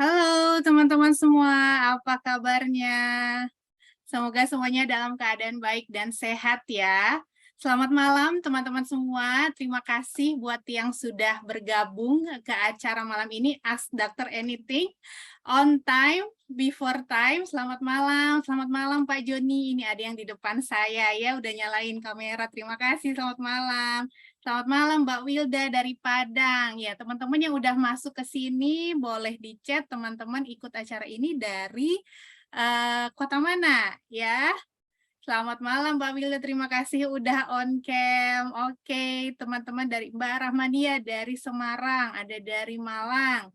Halo teman-teman semua, apa kabarnya? Semoga semuanya dalam keadaan baik dan sehat ya. Selamat malam teman-teman semua, terima kasih buat yang sudah bergabung ke acara malam ini Ask Dr. Anything on time, before time. Selamat malam Pak Joni, ini ada yang di depan saya ya, udah nyalain kamera, terima kasih, selamat malam. Selamat malam Mbak Wilda dari Padang. Ya, teman-teman yang udah masuk ke sini boleh di chat teman-teman ikut acara ini dari kota mana ya. Selamat malam Mbak Wilda, terima kasih udah on cam. Oke, teman-teman dari Mbak Rahmania dari Semarang, ada dari Malang.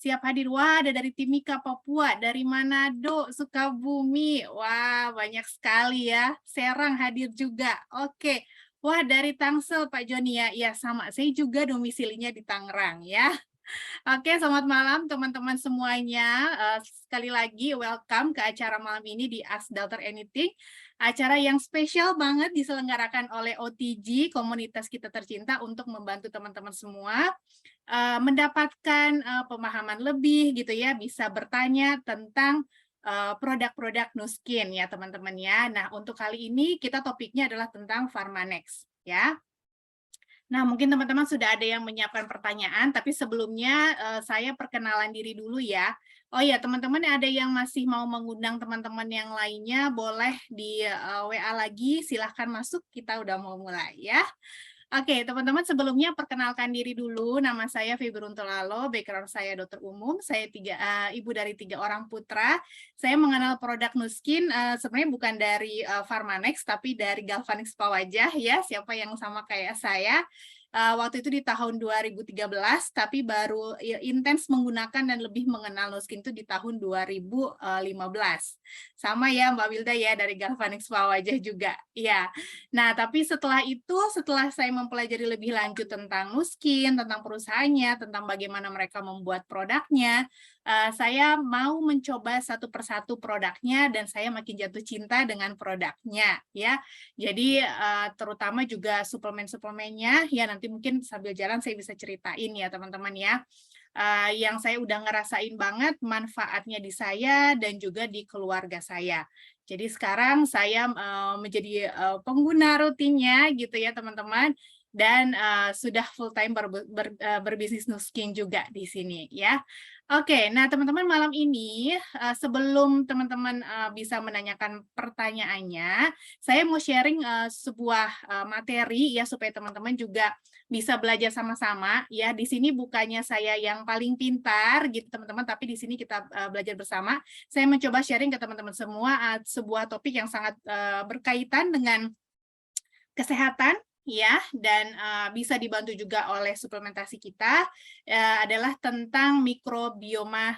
Siap hadir. Wah, ada dari Timika Papua, dari Manado, Sukabumi. Wah, banyak sekali ya. Serang hadir juga. Oke. Wah, dari Tangsel Pak Joni ya. Ya, sama. Saya juga domisilinya di Tangerang ya. Oke, selamat malam teman-teman semuanya. Sekali lagi welcome ke acara malam ini di Ask Dr. Anything. Acara yang spesial banget diselenggarakan oleh OTG, komunitas kita tercinta, untuk membantu teman-teman semua mendapatkan pemahaman lebih gitu ya, bisa bertanya tentang produk-produk Nuskin ya teman-teman ya. Nah, untuk kali ini kita topiknya adalah tentang Pharmanex ya. Nah, mungkin teman-teman sudah ada yang menyiapkan pertanyaan, tapi sebelumnya saya perkenalan diri dulu ya. Oh ya, teman-teman ada yang masih mau mengundang teman-teman yang lainnya, boleh di WA lagi, silahkan masuk, kita udah mau mulai ya. Oke, teman-teman sebelumnya perkenalkan diri dulu. Nama saya Feby Runtolalo, background saya dokter umum. Saya ibu dari 3 orang putra. Saya mengenal produk Nuskin sebenarnya bukan dari Pharmanex, tapi dari Galvanix Pawajah ya. Siapa yang sama kayak saya? Waktu itu di tahun 2013, tapi baru intens menggunakan dan lebih mengenal Nuskin itu di tahun 2015. Sama ya Mbak Wilda ya, dari Galvanix Pawajah juga. Ya. Nah, tapi setelah itu, setelah saya mempelajari lebih lanjut tentang Nuskin, tentang perusahaannya, tentang bagaimana mereka membuat produknya, saya mau mencoba satu persatu produknya dan saya makin jatuh cinta dengan produknya ya. Jadi terutama juga suplemen-suplemennya ya, nanti mungkin sambil jalan saya bisa ceritain ya teman-teman ya. Yang saya udah ngerasain banget manfaatnya di saya dan juga di keluarga saya. Jadi sekarang saya menjadi pengguna rutinnya gitu ya teman-teman, dan sudah full time berbisnis Nuskin juga di sini ya. Oke, nah teman-teman malam ini sebelum teman-teman bisa menanyakan pertanyaannya, saya mau sharing sebuah materi ya supaya teman-teman juga bisa belajar sama-sama ya. Di sini bukannya saya yang paling pintar gitu teman-teman, tapi di sini kita belajar bersama. Saya mencoba sharing ke teman-teman semua sebuah topik yang sangat berkaitan dengan kesehatan ya, dan bisa dibantu juga oleh suplementasi kita, adalah tentang mikrobioma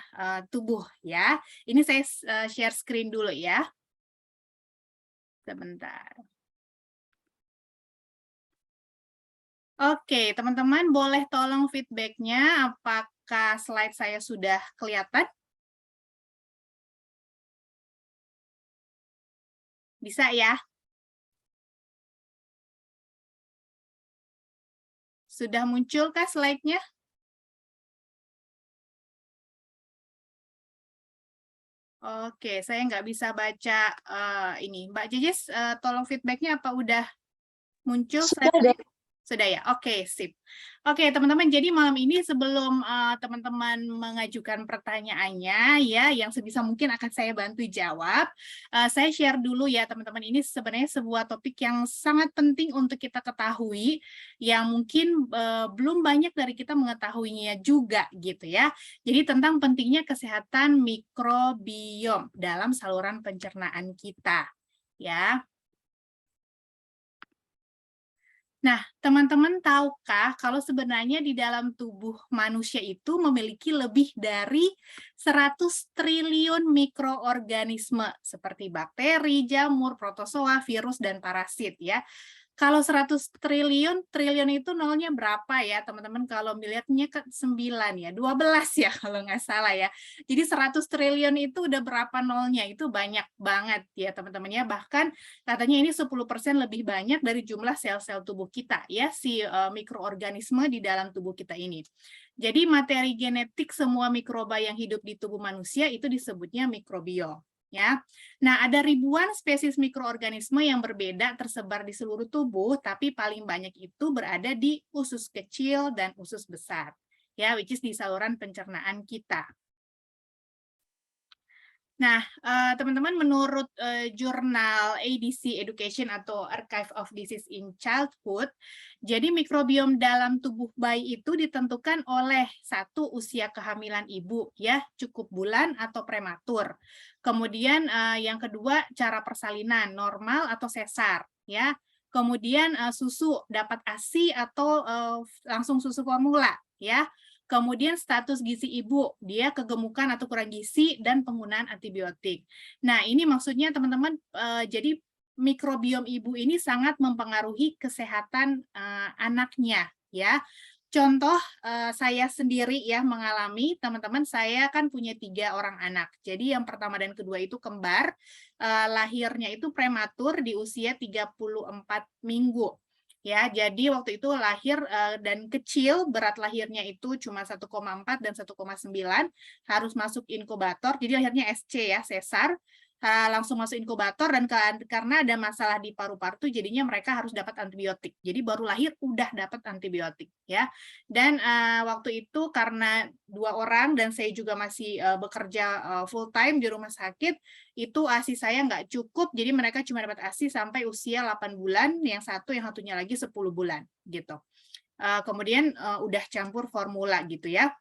tubuh ya. Ini saya share screen dulu ya. Sebentar. Oke, teman-teman boleh tolong feedback-nya, apakah slide saya sudah kelihatan? Bisa ya? Sudah munculkah slide-nya? Oke, saya nggak bisa baca ini. Mbak Jejes, tolong feedback-nya apa udah muncul slide-nya? Sudah ya? Oke, sip. Oke, teman-teman, jadi malam ini sebelum teman-teman mengajukan pertanyaannya, ya, yang sebisa mungkin akan saya bantu jawab, saya share dulu ya, teman-teman, ini sebenarnya sebuah topik yang sangat penting untuk kita ketahui, yang mungkin belum banyak dari kita mengetahuinya juga, gitu ya. Jadi tentang pentingnya kesehatan mikrobiom dalam saluran pencernaan kita, ya. Nah, teman-teman tahukah kalau sebenarnya di dalam tubuh manusia itu memiliki lebih dari 100 triliun mikroorganisme seperti bakteri, jamur, protozoa, virus, dan parasit ya. Kalau 100 triliun, triliun itu nolnya berapa ya teman-teman? Kalau melihatnya ke 9 ya, 12 ya kalau nggak salah ya. Jadi 100 triliun itu udah berapa nolnya? Itu banyak banget ya teman-teman ya. Bahkan katanya ini 10% lebih banyak dari jumlah sel-sel tubuh kita ya, si mikroorganisme di dalam tubuh kita ini. Jadi materi genetik semua mikroba yang hidup di tubuh manusia itu disebutnya mikrobiom. Ya, nah ada ribuan spesies mikroorganisme yang berbeda tersebar di seluruh tubuh, tapi paling banyak itu berada di usus kecil dan usus besar, ya, which is di saluran pencernaan kita. Nah, teman-teman, menurut jurnal ADC Education atau Archive of Disease in Childhood, jadi mikrobiom dalam tubuh bayi itu ditentukan oleh satu usia kehamilan ibu, ya, cukup bulan atau prematur. Kemudian yang kedua cara persalinan, normal atau sesar, ya. Kemudian susu dapat ASI atau langsung susu formula, ya. Kemudian status gizi ibu, dia kegemukan atau kurang gizi dan penggunaan antibiotik. Nah, ini maksudnya teman-teman, jadi mikrobiom ibu ini sangat mempengaruhi kesehatan anaknya, ya. Contoh saya sendiri ya mengalami, teman-teman, saya kan punya 3 orang anak. Jadi yang pertama dan kedua itu kembar, lahirnya itu prematur di usia 34 minggu. Ya, jadi waktu itu lahir dan kecil, berat lahirnya itu cuma 1,4 dan 1,9, harus masuk inkubator, jadi lahirnya SC ya, sesar, langsung masuk inkubator dan karena ada masalah di paru-paru jadinya mereka harus dapat antibiotik. Jadi baru lahir udah dapat antibiotik ya. Dan waktu itu karena 2 orang dan saya juga masih bekerja full time di rumah sakit, itu ASI saya nggak cukup, jadi mereka cuma dapat ASI sampai usia 8 bulan, yang satunya lagi 10 bulan, gitu. Kemudian udah campur formula gitu ya.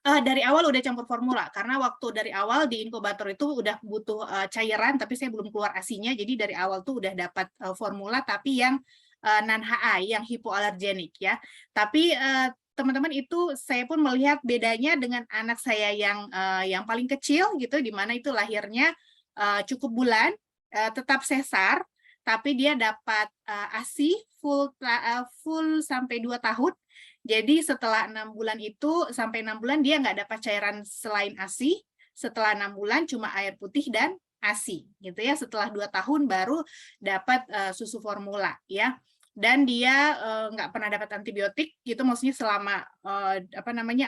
Dari awal udah campur formula, karena waktu dari awal di inkubator itu udah butuh cairan, tapi saya belum keluar ASI-nya, jadi dari awal tuh udah dapat formula, tapi yang non-HA, yang hipoalergenik ya. Tapi teman-teman itu saya pun melihat bedanya dengan anak saya yang paling kecil gitu, di mana itu lahirnya cukup bulan, tetap sesar, tapi dia dapat ASI full sampai 2 tahun. Jadi setelah 6 bulan itu, sampai 6 bulan dia nggak dapat cairan selain ASI, setelah 6 bulan cuma air putih dan ASI, gitu ya. Setelah 2 tahun baru dapat susu formula, ya. Dan dia nggak pernah dapat antibiotik, gitu maksudnya selama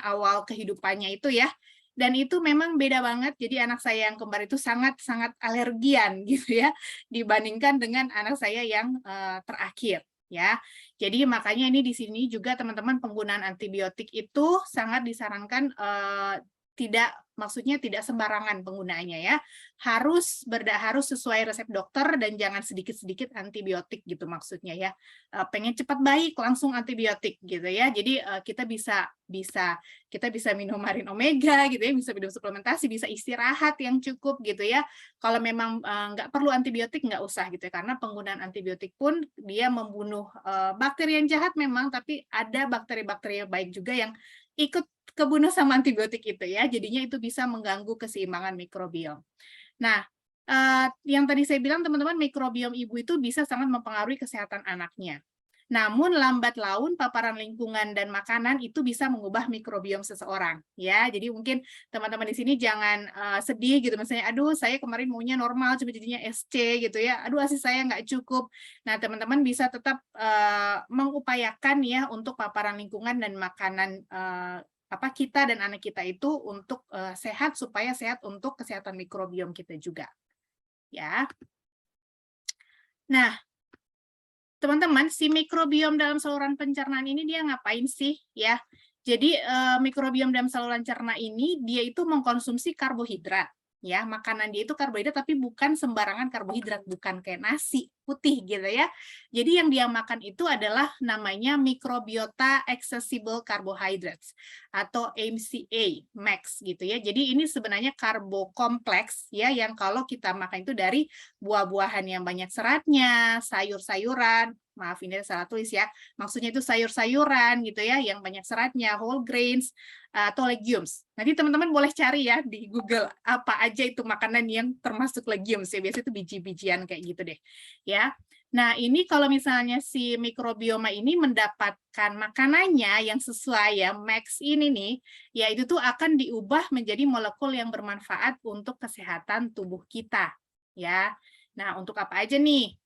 awal kehidupannya itu ya. Dan itu memang beda banget, jadi anak saya yang kembar itu sangat-sangat alergian gitu ya, dibandingkan dengan anak saya yang terakhir, ya. Jadi makanya ini di sini juga teman-teman penggunaan antibiotik itu sangat disarankan maksudnya tidak sembarangan penggunaannya ya. Harus sesuai resep dokter dan jangan sedikit-sedikit antibiotik gitu maksudnya ya. Pengen cepat baik langsung antibiotik gitu ya. Jadi kita bisa minum marin omega gitu ya, bisa minum suplementasi, bisa istirahat yang cukup gitu ya. Kalau memang nggak perlu antibiotik nggak usah gitu ya, karena penggunaan antibiotik pun dia membunuh bakteri yang jahat memang, tapi ada bakteri-bakteri yang baik juga yang ikut kebunuh sama antibiotik itu ya, jadinya itu bisa mengganggu keseimbangan mikrobiom. Nah, yang tadi saya bilang teman-teman, mikrobiom ibu itu bisa sangat mempengaruhi kesehatan anaknya. Namun lambat laun paparan lingkungan dan makanan itu bisa mengubah mikrobiom seseorang ya. Jadi mungkin teman-teman di sini jangan sedih gitu misalnya, aduh saya kemarin maunya normal cuma jadinya SC gitu ya. Aduh ASI saya nggak cukup. Nah, teman-teman bisa tetap mengupayakan ya untuk paparan lingkungan dan makanan kita dan anak kita itu untuk sehat, supaya sehat untuk kesehatan mikrobiom kita juga. Ya. Nah, teman-teman, si mikrobiom dalam saluran pencernaan ini dia ngapain sih ya? Jadi mikrobiom dalam saluran cerna ini dia itu mengkonsumsi karbohidrat ya, makanan dia itu karbohidrat tapi bukan sembarangan karbohidrat, bukan kayak nasi putih gitu ya. Jadi yang dia makan itu adalah namanya microbiota accessible carbohydrates atau MCA max gitu ya. Jadi ini sebenarnya karbo kompleks ya, yang kalau kita makan itu dari buah-buahan yang banyak seratnya, sayur-sayuran, maaf ini salah tulis ya, maksudnya itu sayur-sayuran gitu ya, yang banyak seratnya, whole grains, atau legumes. Nanti teman-teman boleh cari ya di Google, apa aja itu makanan yang termasuk legumes ya, biasanya itu biji-bijian kayak gitu deh. Ya. Nah, ini kalau misalnya si mikrobioma ini mendapatkan makanannya yang sesuai ya, max ini nih, ya itu tuh akan diubah menjadi molekul yang bermanfaat untuk kesehatan tubuh kita. Ya. Nah, untuk apa aja nih?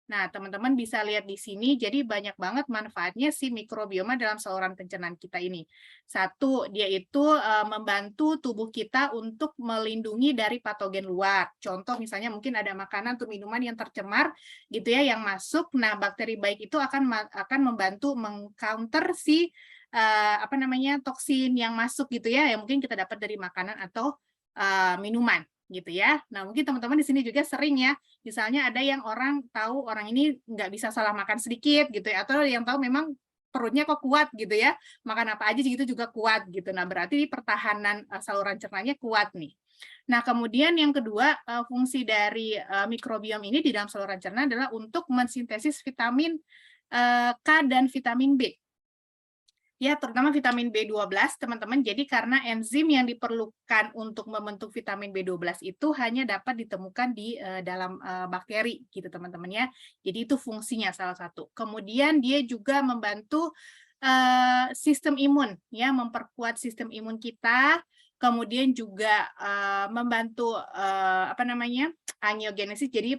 Nah, teman-teman bisa lihat di sini, jadi banyak banget manfaatnya si mikrobioma dalam saluran pencernaan kita ini. Satu, dia itu membantu tubuh kita untuk melindungi dari patogen luar. Contoh misalnya mungkin ada makanan atau minuman yang tercemar gitu ya yang masuk. Nah, bakteri baik itu akan membantu mengcounter si apa namanya toksin yang masuk gitu ya, yang mungkin kita dapat dari makanan atau minuman gitu ya. Nah, mungkin teman-teman di sini juga sering ya, misalnya ada yang orang tahu orang ini nggak bisa salah makan sedikit gitu ya, atau yang tahu memang perutnya kok kuat gitu ya, makan apa aja gitu juga kuat gitu. Nah, berarti pertahanan saluran cernanya kuat nih. Nah, kemudian yang kedua, fungsi dari mikrobiom ini di dalam saluran cerna adalah untuk mensintesis vitamin K dan vitamin B. Ya, terutama vitamin B12, teman-teman. Jadi karena enzim yang diperlukan untuk membentuk vitamin B12 itu hanya dapat ditemukan di dalam bakteri, gitu teman-teman ya. Jadi itu fungsinya salah satu. Kemudian dia juga membantu sistem imun, ya, memperkuat sistem imun kita. Kemudian juga membantu apa namanya angiogenesis, jadi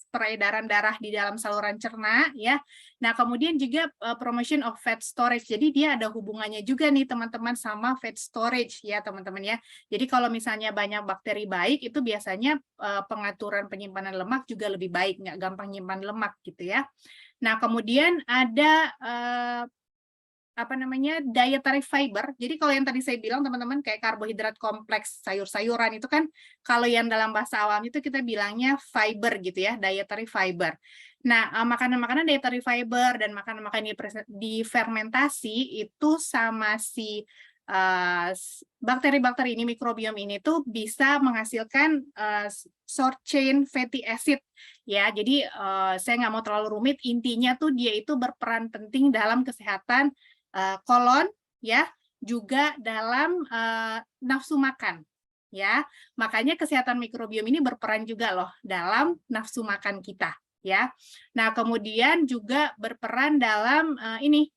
peredaran darah di dalam saluran cerna, ya. Nah, kemudian juga promotion of fat storage. Jadi dia ada hubungannya juga nih teman-teman sama fat storage ya teman-teman ya. Jadi kalau misalnya banyak bakteri baik itu biasanya pengaturan penyimpanan lemak juga lebih baik, nggak gampang nyimpan lemak gitu ya. Nah, kemudian ada apa namanya dietary fiber. Jadi kalau yang tadi saya bilang teman-teman kayak karbohidrat kompleks, sayur-sayuran itu kan kalau yang dalam bahasa awam itu kita bilangnya fiber gitu ya, dietary fiber. Nah, makanan-makanan dietary fiber dan makanan-makanan difermentasi itu sama si bakteri-bakteri ini, mikrobiom ini tuh bisa menghasilkan short chain fatty acid ya. Jadi saya nggak mau terlalu rumit, intinya tuh dia itu berperan penting dalam kesehatan kolon ya, juga dalam nafsu makan ya. Makanya kesehatan mikrobiom ini berperan juga loh dalam nafsu makan kita ya. Nah, kemudian juga berperan dalam ini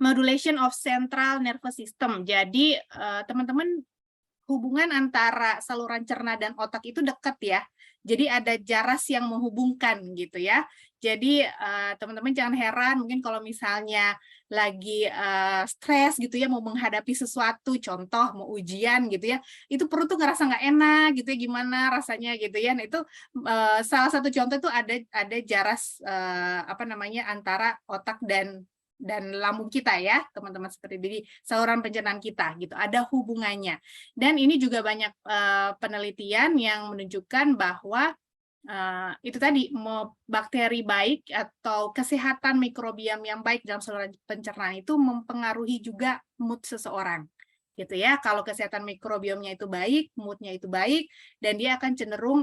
modulation of central nervous system. Jadi teman-teman hubungan antara saluran cerna dan otak itu dekat ya. Jadi ada jaras yang menghubungkan gitu ya. Jadi teman-teman jangan heran mungkin kalau misalnya lagi stres gitu ya mau menghadapi sesuatu, contoh mau ujian gitu ya, itu perut tuh ngerasa nggak enak gitu ya, gimana rasanya gitu ya. Nah itu salah satu contoh itu ada jaras apa namanya antara otak dan lambung kita ya, teman-teman, seperti di saluran pencernaan kita gitu. Ada hubungannya. Dan ini juga banyak penelitian yang menunjukkan bahwa itu tadi bakteri baik atau kesehatan mikrobiom yang baik dalam saluran pencernaan itu mempengaruhi juga mood seseorang gitu ya. Kalau kesehatan mikrobiomnya itu baik, moodnya itu baik, dan dia akan cenderung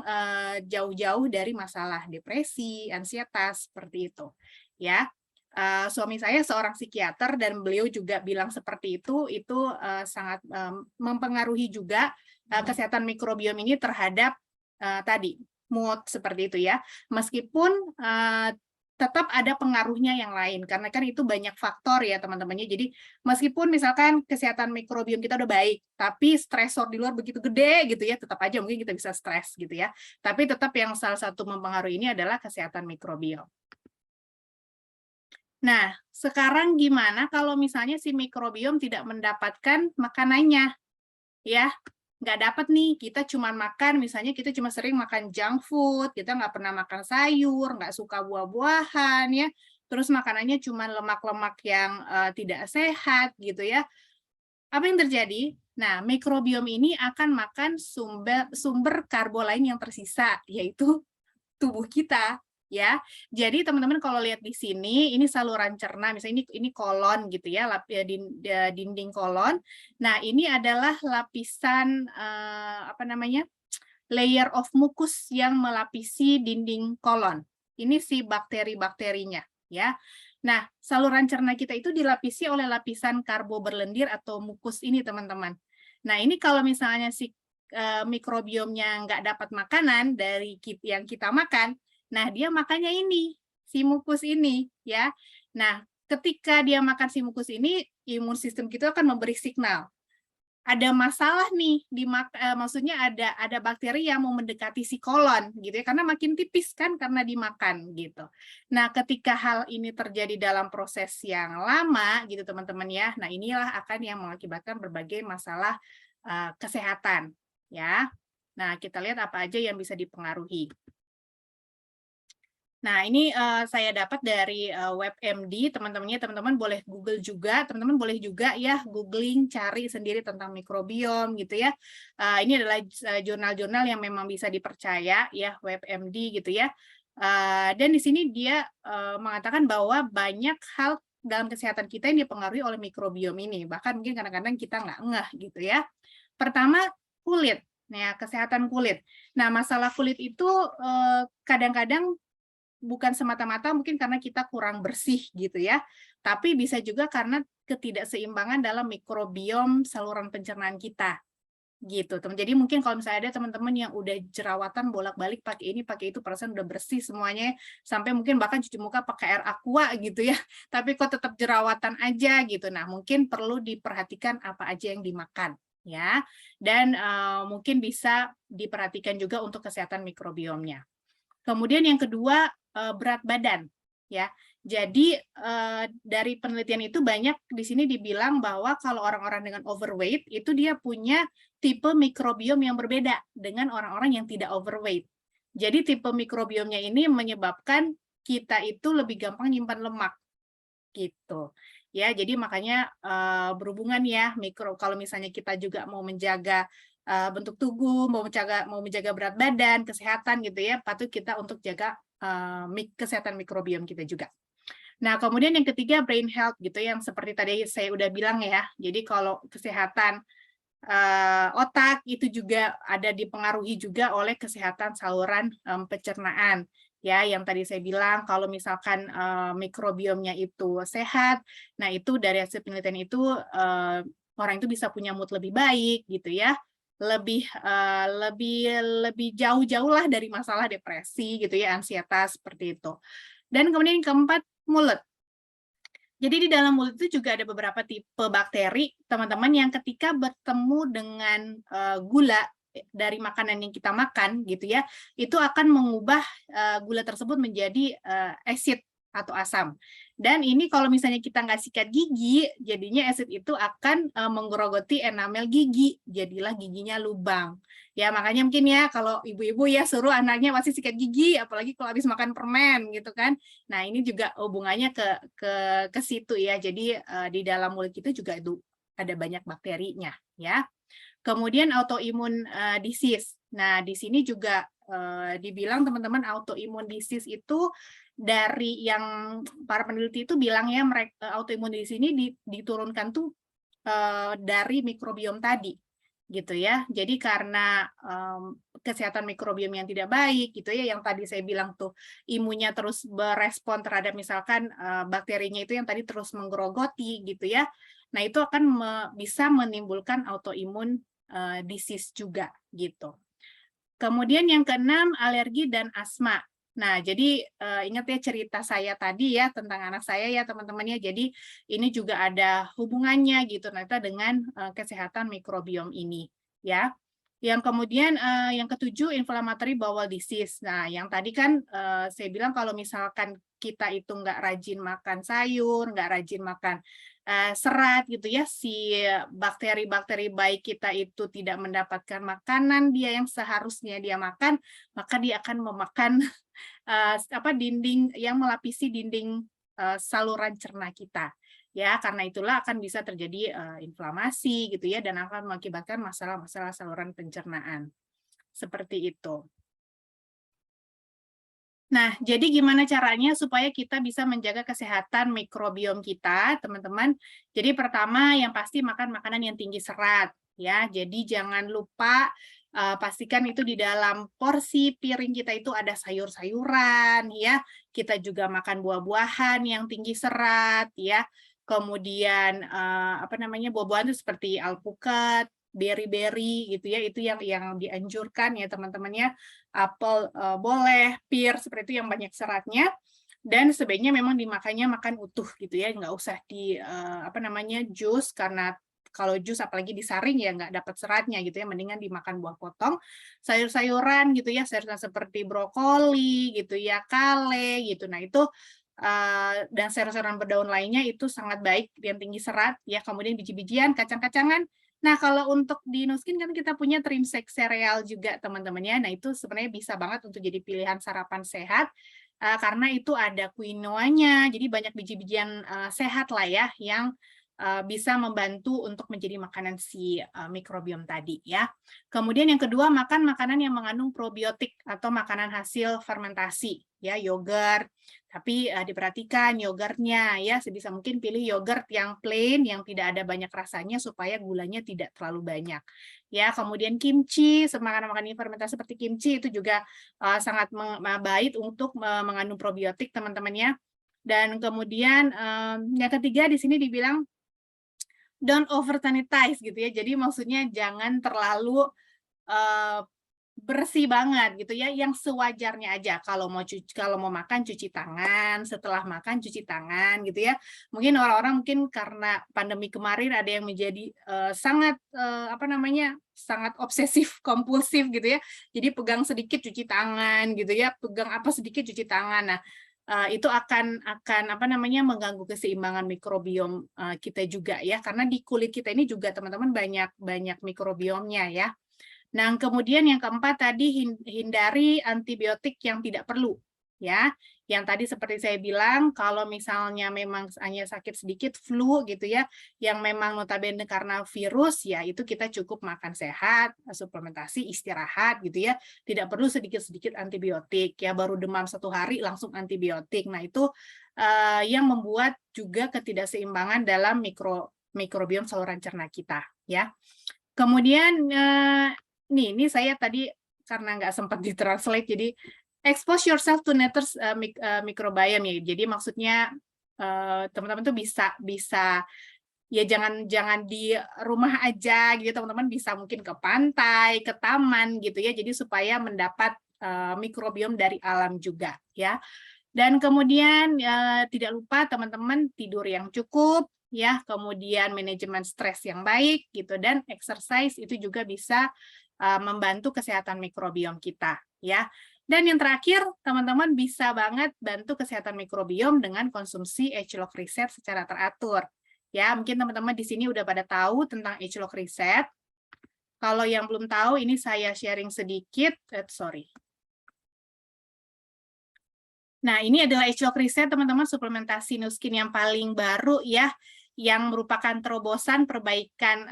jauh-jauh dari masalah depresi, ansietas seperti itu ya. Suami saya seorang psikiater dan beliau juga bilang seperti itu sangat mempengaruhi juga kesehatan mikrobiom ini terhadap tadi mood seperti itu ya. Meskipun tetap ada pengaruhnya yang lain karena kan itu banyak faktor ya teman-temannya. Jadi meskipun misalkan kesehatan mikrobiom kita udah baik, tapi stresor di luar begitu gede gitu ya, tetap aja mungkin kita bisa stres gitu ya. Tapi tetap yang salah satu mempengaruhi ini adalah kesehatan mikrobiom. Nah, sekarang gimana kalau misalnya si mikrobiom tidak mendapatkan makanannya? Ya, nggak dapat nih, kita cuma makan, misalnya kita cuma sering makan junk food, kita nggak pernah makan sayur, nggak suka buah-buahan, ya. Terus makanannya cuma lemak-lemak yang tidak sehat, gitu ya. Apa yang terjadi? Nah, mikrobiom ini akan makan sumber karbo lain yang tersisa, yaitu tubuh kita ya. Jadi teman-teman kalau lihat di sini ini saluran cerna, misalnya ini kolon gitu ya, dinding kolon. Nah, ini adalah lapisan apa namanya? Layer of mucus yang melapisi dinding kolon. Ini si bakteri-bakterinya ya. Nah, saluran cerna kita itu dilapisi oleh lapisan karbo berlendir atau mukus ini, teman-teman. Nah, ini kalau misalnya si mikrobiomnya nggak dapat makanan dari yang kita makan, nah dia makannya ini, si mukus ini, ya. Nah, ketika dia makan si mukus ini, imun sistem kita akan memberi signal. ada masalah nih maksudnya ada bakteri yang mau mendekati si kolon gitu ya, karena makin tipis kan karena dimakan gitu. Nah, ketika hal ini terjadi dalam proses yang lama gitu teman-teman ya. Nah, inilah akan yang mengakibatkan berbagai masalah kesehatan ya. Nah, kita lihat apa aja yang bisa dipengaruhi. Nah, ini saya dapat dari WebMD, teman-teman boleh Google juga, teman-teman boleh juga ya googling, cari sendiri tentang mikrobiom gitu ya. Ini adalah jurnal-jurnal yang memang bisa dipercaya ya, WebMD gitu ya. Dan di sini dia mengatakan bahwa banyak hal dalam kesehatan kita yang dipengaruhi oleh mikrobiom ini, bahkan mungkin kadang-kadang kita nggak ngeh gitu ya. Pertama, kulit. Nah, kesehatan kulit. Nah, masalah kulit itu kadang-kadang bukan semata-mata mungkin karena kita kurang bersih gitu ya, tapi bisa juga karena ketidakseimbangan dalam mikrobiom saluran pencernaan kita, gitu. Jadi mungkin kalau misalnya ada teman-teman yang udah jerawatan bolak-balik pakai ini, pakai itu, perasaan udah bersih semuanya, sampai mungkin bahkan cuci muka pakai air aqua gitu ya, tapi kok tetap jerawatan aja gitu. Nah, mungkin perlu diperhatikan apa aja yang dimakan ya, dan mungkin bisa diperhatikan juga untuk kesehatan mikrobiomnya. Kemudian yang kedua, berat badan, ya. Jadi, dari penelitian itu banyak di sini dibilang bahwa kalau orang-orang dengan overweight, itu dia punya tipe mikrobiom yang berbeda dengan orang-orang yang tidak overweight. Jadi tipe mikrobiomnya ini menyebabkan kita itu lebih gampang nyimpan lemak, gitu. Ya, jadi makanya, berhubungan ya kalau misalnya kita juga mau menjaga bentuk tubuh, mau menjaga berat badan, kesehatan gitu ya, patut kita untuk jaga kesehatan mikrobiom kita juga. Nah, kemudian yang ketiga brain health gitu, yang seperti tadi saya udah bilang ya. Jadi kalau kesehatan otak itu juga ada dipengaruhi juga oleh kesehatan saluran pencernaan. Ya, yang tadi saya bilang kalau misalkan mikrobiomnya itu sehat, nah itu dari hasil penelitian itu orang itu bisa punya mood lebih baik gitu ya, lebih lebih jauh-jauh lah dari masalah depresi gitu ya, ansietas seperti itu. Dan kemudian yang keempat, mulut. Jadi di dalam mulut itu juga ada beberapa tipe bakteri, teman-teman, yang ketika bertemu dengan gula dari makanan yang kita makan gitu ya, itu akan mengubah gula tersebut menjadi asid atau asam. Dan ini kalau misalnya kita nggak sikat gigi, jadinya asid itu akan menggerogoti enamel gigi, jadilah giginya lubang. Ya, makanya mungkin ya kalau ibu-ibu ya suruh anaknya pasti sikat gigi, apalagi kalau habis makan permen gitu kan. Nah, ini juga hubungannya ke situ ya. Jadi di dalam mulut kita juga itu ada banyak bakterinya ya. Kemudian autoimun disease. Nah, di sini juga dibilang teman-teman autoimun disease itu dari yang para peneliti itu bilang ya mereka autoimun disease ini diturunkan tuh dari mikrobiom tadi gitu ya. Jadi karena kesehatan mikrobiom yang tidak baik gitu ya, yang tadi saya bilang tuh imunnya terus berespon terhadap misalkan bakterinya itu yang tadi terus menggerogoti gitu ya. Nah, itu akan bisa menimbulkan autoimun disease juga gitu. Kemudian yang keenam, alergi dan asma. Nah, jadi ingat ya cerita saya tadi ya tentang anak saya ya teman-teman ya. Jadi ini juga ada hubungannya gitu ternyata dengan kesehatan mikrobiom ini ya. Yang kemudian yang ketujuh, inflammatory bowel disease. Nah, yang tadi kan saya bilang kalau misalkan kita itu nggak rajin makan sayur, nggak rajin makan serat gitu ya, si bakteri-bakteri baik kita itu tidak mendapatkan makanan dia yang seharusnya dia makan, maka dia akan memakan dinding yang melapisi dinding saluran cerna kita. Ya, karena itulah akan bisa terjadi inflamasi gitu ya dan akan mengakibatkan masalah-masalah saluran pencernaan. Seperti itu. Nah, jadi gimana caranya supaya kita bisa menjaga kesehatan mikrobiom kita, teman-teman? Jadi pertama yang pasti makan makanan yang tinggi serat, ya. Jadi jangan lupa pastikan itu di dalam porsi piring kita itu ada sayur-sayuran, ya. Kita juga makan buah-buahan yang tinggi serat, ya. Kemudian buah-buahan itu seperti alpukat, beri-beri gitu ya, itu yang dianjurkan ya teman-teman ya. Apel boleh, pir seperti itu yang banyak seratnya, dan sebaiknya memang dimakannya makan utuh gitu ya, nggak usah di jus karena kalau jus apalagi disaring ya nggak dapat seratnya gitu ya, mendingan dimakan buah potong, sayur-sayuran gitu ya, sayuran seperti brokoli gitu ya, kale gitu. Nah itu dan sayur-sayuran berdaun lainnya itu sangat baik, yang tinggi serat ya, kemudian biji-bijian, kacang-kacangan. Nah, kalau untuk di Nuskin kan kita punya trimsek sereal juga teman-teman ya. Nah, itu sebenarnya bisa banget untuk jadi pilihan sarapan sehat karena itu ada quinoa-nya, jadi banyak biji-bijian sehat lah ya yang bisa membantu untuk menjadi makanan si mikrobiom tadi ya. Kemudian yang kedua, makan makanan yang mengandung probiotik atau makanan hasil fermentasi ya, yogurt. Tapi diperhatikan yogurtnya ya, sebisa mungkin pilih yogurt yang plain yang tidak ada banyak rasanya supaya gulanya tidak terlalu banyak. Ya, kemudian kimchi, makanan-makanan fermentasi seperti kimchi itu juga sangat baik untuk mengandung probiotik teman-teman ya. Dan kemudian yang ketiga di sini dibilang don't over sanitize gitu ya. Jadi maksudnya jangan terlalu bersih banget gitu ya, yang sewajarnya aja. Kalau mau makan cuci tangan, setelah makan cuci tangan gitu ya. Mungkin orang-orang mungkin karena pandemi kemarin ada yang menjadi sangat sangat obsesif kompulsif gitu ya. Jadi pegang sedikit cuci tangan gitu ya, pegang apa sedikit cuci tangan. Nah, itu akan mengganggu keseimbangan mikrobiom kita juga ya, karena di kulit kita ini juga teman-teman banyak mikrobiomnya ya. Nah, kemudian yang keempat tadi hindari antibiotik yang tidak perlu ya. Yang tadi seperti saya bilang, kalau misalnya memang hanya sakit sedikit flu gitu ya, yang memang notabene karena virus ya itu kita cukup makan sehat, suplementasi, istirahat gitu ya. Tidak perlu sedikit-sedikit antibiotik ya, baru demam 1 hari langsung antibiotik. Nah, itu yang membuat juga ketidakseimbangan dalam mikrobiom saluran cerna kita ya. Kemudian ini saya tadi karena nggak sempat ditranslate, jadi expose yourself to nature's microbiome ya. Jadi maksudnya teman-teman tuh bisa ya jangan di rumah aja gitu, teman-teman bisa mungkin ke pantai, ke taman gitu ya. Jadi supaya mendapat mikrobiom dari alam juga ya. Dan kemudian tidak lupa teman-teman tidur yang cukup ya, kemudian manajemen stres yang baik gitu, dan exercise itu juga bisa membantu kesehatan mikrobiom kita ya. Dan yang terakhir, teman-teman bisa banget bantu kesehatan mikrobiom dengan konsumsi H-Log Reset secara teratur. Ya, mungkin teman-teman di sini udah pada tahu tentang H-Log Reset. Kalau yang belum tahu, ini saya sharing sedikit. Nah, ini adalah H-Log Reset, teman-teman, suplementasi Nuskin yang paling baru ya, yang merupakan terobosan perbaikan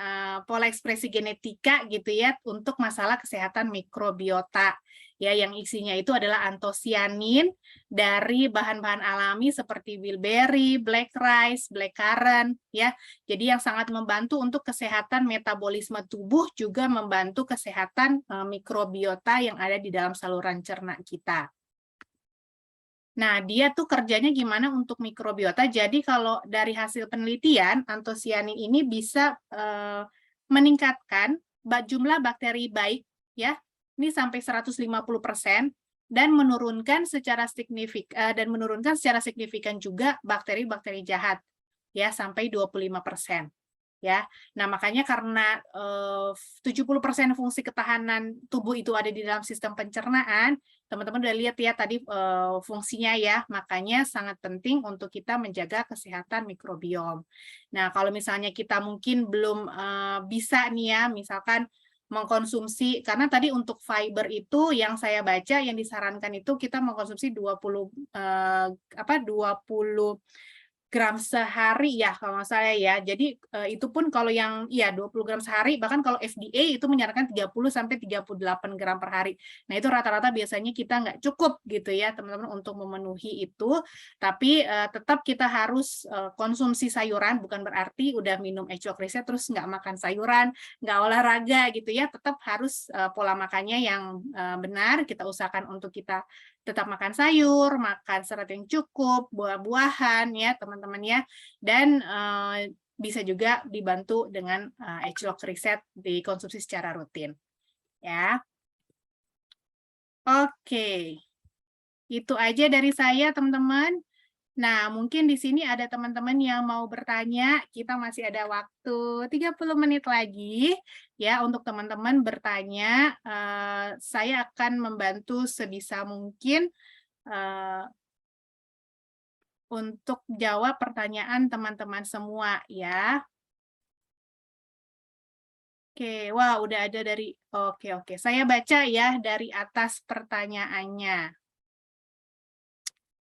pola ekspresi genetika gitu ya, untuk masalah kesehatan mikrobiota. Ya, yang isinya itu adalah antosianin dari bahan-bahan alami seperti bilberry, black rice, blackcurrant ya. Jadi yang sangat membantu untuk kesehatan metabolisme tubuh, juga membantu kesehatan mikrobiota yang ada di dalam saluran cerna kita. Nah, dia tuh kerjanya gimana untuk mikrobiota. Jadi kalau dari hasil penelitian, antosianin ini bisa meningkatkan jumlah bakteri baik ya. Ini sampai 150% dan menurunkan secara signifikan juga bakteri-bakteri jahat ya sampai 25%. Ya. Nah, makanya karena 70% fungsi ketahanan tubuh itu ada di dalam sistem pencernaan, teman-teman udah lihat ya tadi fungsinya ya, makanya sangat penting untuk kita menjaga kesehatan mikrobiom. Nah, kalau misalnya kita mungkin belum bisa nih ya, misalkan mengkonsumsi, karena tadi untuk fiber itu yang saya baca yang disarankan itu kita mengkonsumsi 20 gram sehari ya kalau nggak salah ya. Jadi itu pun kalau yang 20 gram sehari, bahkan kalau FDA itu menyarankan 30 sampai 38 gram per hari. Nah, itu rata-rata biasanya kita nggak cukup gitu ya, teman-teman, untuk memenuhi itu. Tapi tetap kita harus konsumsi sayuran, bukan berarti udah minum H-Log Reset terus nggak makan sayuran, nggak olahraga gitu ya. Tetap harus pola makannya yang benar, kita usahakan untuk kita tetap makan sayur, makan serat yang cukup, buah-buahan ya teman-teman ya, dan bisa juga dibantu dengan H-Log Reset dikonsumsi secara rutin ya. Oke, itu aja dari saya teman-teman. Nah, mungkin di sini ada teman-teman yang mau bertanya, kita masih ada waktu 30 menit lagi ya untuk teman-teman bertanya. Saya akan membantu sebisa mungkin eh, untuk jawab pertanyaan teman-teman semua ya. Oke, wah udah ada dari, oke. Saya baca ya dari atas pertanyaannya.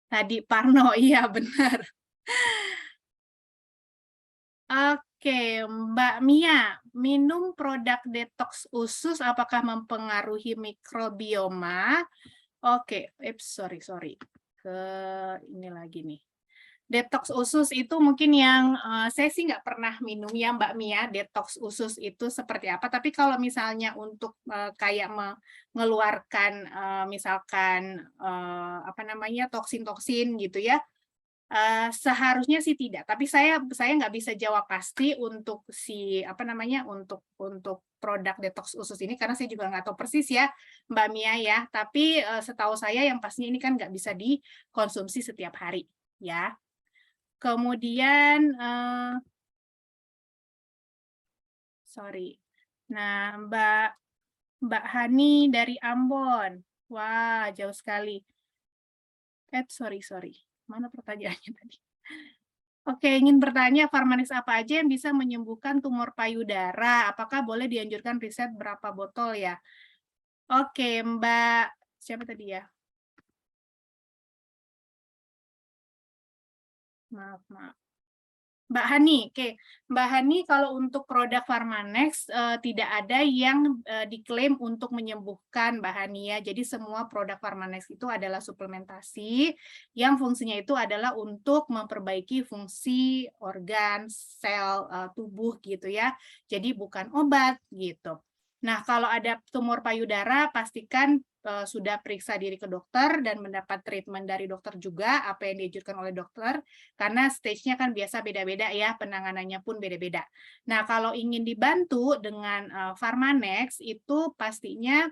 Tadi Parno, iya benar. Oke, Mbak Mia, minum produk detox usus apakah mempengaruhi mikrobioma? Oke, sorry. Ke ini lagi nih. Detox usus itu mungkin yang saya sih nggak pernah minum ya Mbak Mia, detox usus itu seperti apa. Tapi kalau misalnya untuk kayak mengeluarkan misalkan apa namanya toksin-toksin gitu ya, seharusnya sih tidak. Tapi saya nggak bisa jawab pasti untuk si apa namanya untuk produk detox usus ini karena saya juga nggak tahu persis ya Mbak Mia ya. Tapi setahu saya yang pastinya ini kan nggak bisa dikonsumsi setiap hari ya. Kemudian, sorry. Nah, Mbak Hani dari Ambon. Wah, jauh sekali. Sorry. Mana pertanyaannya tadi? Oke, ingin bertanya, Farmanex apa aja yang bisa menyembuhkan tumor payudara? Apakah boleh dianjurkan riset berapa botol ya? Oke, Mbak, siapa tadi ya? Maaf. Mbak Hani, oke. Mbak Hani, kalau untuk produk Farmanex tidak ada yang diklaim untuk menyembuhkan Mbak Hani ya. Jadi semua produk Farmanex itu adalah suplementasi yang fungsinya itu adalah untuk memperbaiki fungsi organ, sel tubuh gitu ya. Jadi bukan obat gitu. Nah, kalau ada tumor payudara, pastikan sudah periksa diri ke dokter dan mendapat treatment dari dokter juga, apa yang dianjurkan oleh dokter karena stage-nya kan biasa beda-beda ya, penanganannya pun beda-beda. Nah, kalau ingin dibantu dengan Farmanex itu pastinya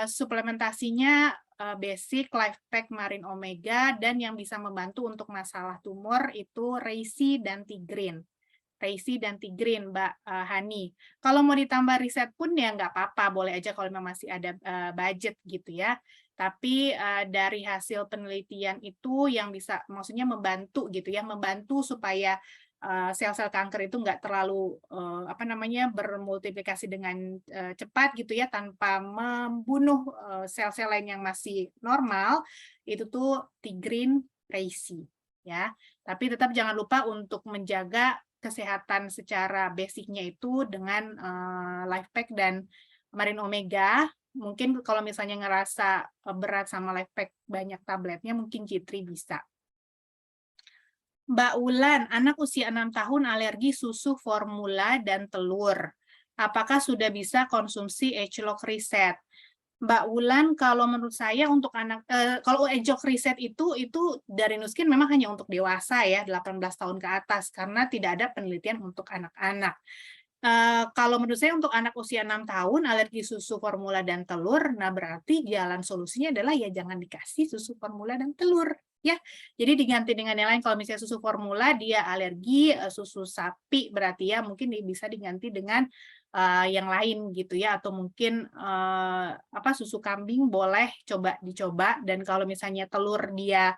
suplementasinya basic Life Pack Marine Omega dan yang bisa membantu untuk masalah tumor itu Reishi dan Tigrin. Reishi dan Tigrin, Mbak Hani. Kalau mau ditambah riset pun ya nggak apa-apa, boleh aja kalau memang masih ada budget gitu ya. Tapi dari hasil penelitian itu yang bisa, maksudnya membantu gitu ya, membantu supaya sel-sel kanker itu nggak terlalu apa namanya bermultiplikasi dengan cepat gitu ya, tanpa membunuh sel-sel lain yang masih normal. Itu tuh Tigrin, Reishi ya. Tapi tetap jangan lupa untuk menjaga kesehatan secara basicnya itu dengan Life Pack dan Marine Omega. Mungkin kalau misalnya ngerasa berat sama Life Pack banyak tabletnya, mungkin G3 bisa. Mbak Ulan, anak usia 6 tahun alergi susu formula dan telur. Apakah sudah bisa konsumsi Agelok Reset? Mbak Wulan, kalau menurut saya untuk anak, kalau ejok riset itu dari Nuskin memang hanya untuk dewasa ya, 18 tahun ke atas, karena tidak ada penelitian untuk anak-anak. Kalau menurut saya untuk anak usia 6 tahun, alergi susu formula dan telur, nah berarti jalan solusinya adalah ya jangan dikasih susu formula dan telur. Ya, jadi diganti dengan yang lain. Kalau misalnya susu formula dia alergi, susu sapi berarti ya mungkin bisa diganti dengan yang lain gitu ya, atau mungkin apa susu kambing boleh dicoba dan kalau misalnya telur dia